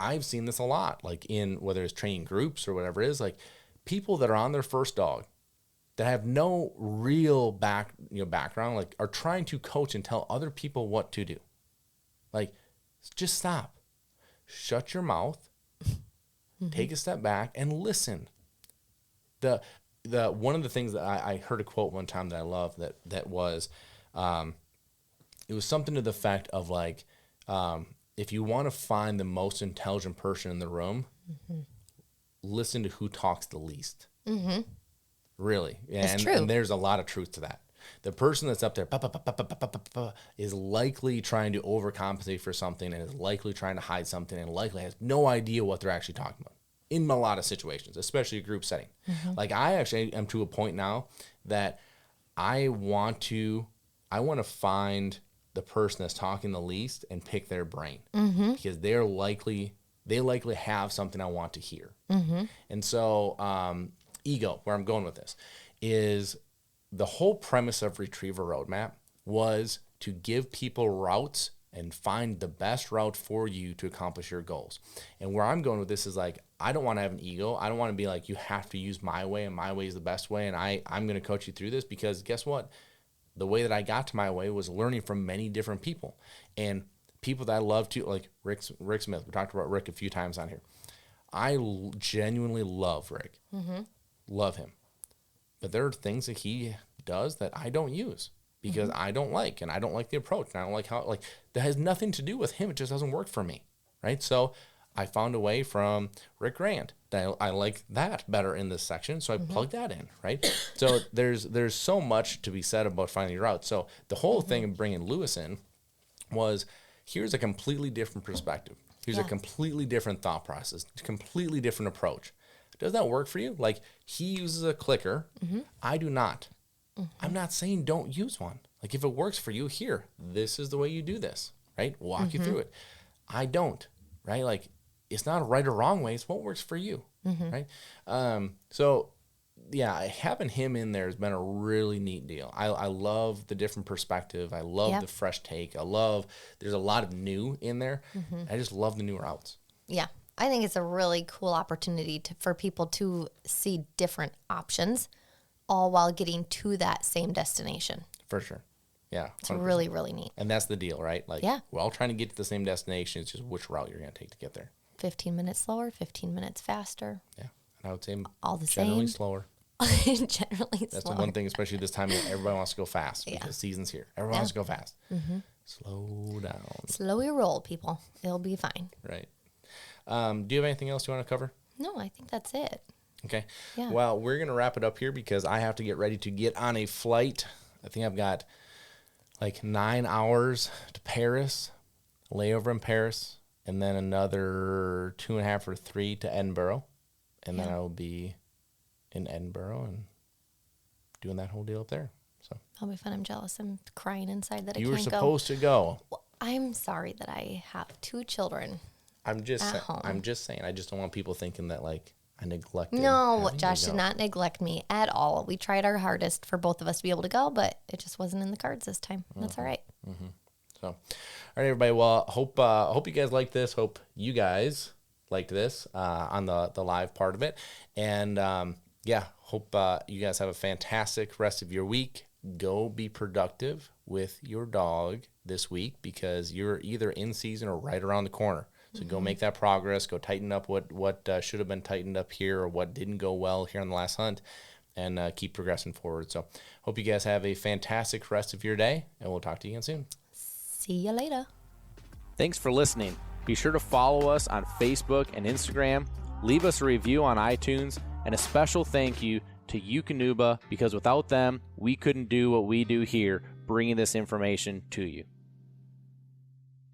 I've seen this a lot, like in whether it's training groups or whatever it is, like people that are on their first dog that have no real background, like are trying to coach and tell other people what to do. Like, just stop. Shut your mouth. Take a step back and listen. The one of the things that I heard a quote one time that I love that was, it was something to the effect of like, if you want to find the most intelligent person in the room, listen to who talks the least. Really, It's true. And there's a lot of truth to that. The person that's up there is likely trying to overcompensate for something and is likely trying to hide something and likely has no idea what they're actually talking about in a lot of situations, especially a group setting. Like I actually am to a point now that I want to find the person that's talking the least and pick their brain because they likely have something I want to hear. And so ego, where I'm going with this, is the whole premise of Retriever Roadmap was to give people routes and find the best route for you to accomplish your goals. And where I'm going with this is like, I don't want to have an ego. I don't want to be like, you have to use my way and my way is the best way. And I'm going to coach you through this because guess what? The way that I got to my way was learning from many different people and people that I love to, like Rick Smith. We talked about Rick a few times on here. I genuinely love Rick. Love him. But there are things that he does that I don't use because I don't like, and I don't like the approach, and I don't like how, like, that has nothing to do with him. It just doesn't work for me, right? So I found a way from Rick Grant that I like that better in this section, so I plugged that in, right? So there's so much to be said about finding your route. So the whole thing of bringing Lewis in was, here's a completely different perspective. Here's a completely different thought process, completely different approach. Does that work for you? Like, he uses a clicker. I do not. I'm not saying don't use one. Like, if it works for you, here, this is the way you do this, right? Walk you through it. I don't, right? Like, it's not a right or wrong way. It's what works for you, right? So, yeah, having him in there has been a really neat deal. I love the different perspective. I love the fresh take. There's a lot of new in there. I just love the new routes. Yeah. I think it's a really cool opportunity for people to see different options, all while getting to that same destination. For sure. Yeah. 100%. It's really, really neat. And that's the deal, right? Like, yeah. We're all trying to get to the same destination. It's just which route you're going to take to get there. 15 minutes slower, 15 minutes faster. Yeah. And I would say all the generally same. slower. Generally That's slower. the one thing, especially this time of year, everybody wants to go fast because season's here. Everyone wants to go fast. Mm-hmm. Slow down. Slow your roll, people. It'll be fine. Right. Do you have anything else you want to cover? No, I think that's it. Okay. Yeah. Well, we're going to wrap it up here because I have to get ready to get on a flight. I think I've got like 9 hours to Paris, layover in Paris, and then another 2.5 or 3 to Edinburgh. And then I will be in Edinburgh and doing that whole deal up there. So That'll be fun. I'm jealous. I'm crying inside that I you can't were go. supposed to go. Well, I'm sorry that I have 2 children. I'm just home. I'm just saying. I just don't want people thinking that like I neglected. No, having Josh to did go. not neglect me at all. We tried our hardest for both of us to be able to go, but it just wasn't in the cards this time. That's all right. So, all right, everybody. Well, hope you guys liked this. Hope you guys liked this on the live part of it. And hope you guys have a fantastic rest of your week. Go be productive with your dog this week because you're either in season or right around the corner. So go make that progress. Go tighten up what should have been tightened up here or what didn't go well here on the last hunt, and keep progressing forward. So hope you guys have a fantastic rest of your day, and we'll talk to you again soon. See you later. Thanks for listening. Be sure to follow us on Facebook and Instagram. Leave us a review on iTunes, and a special thank you to DUK because without them, we couldn't do what we do here, bringing this information to you.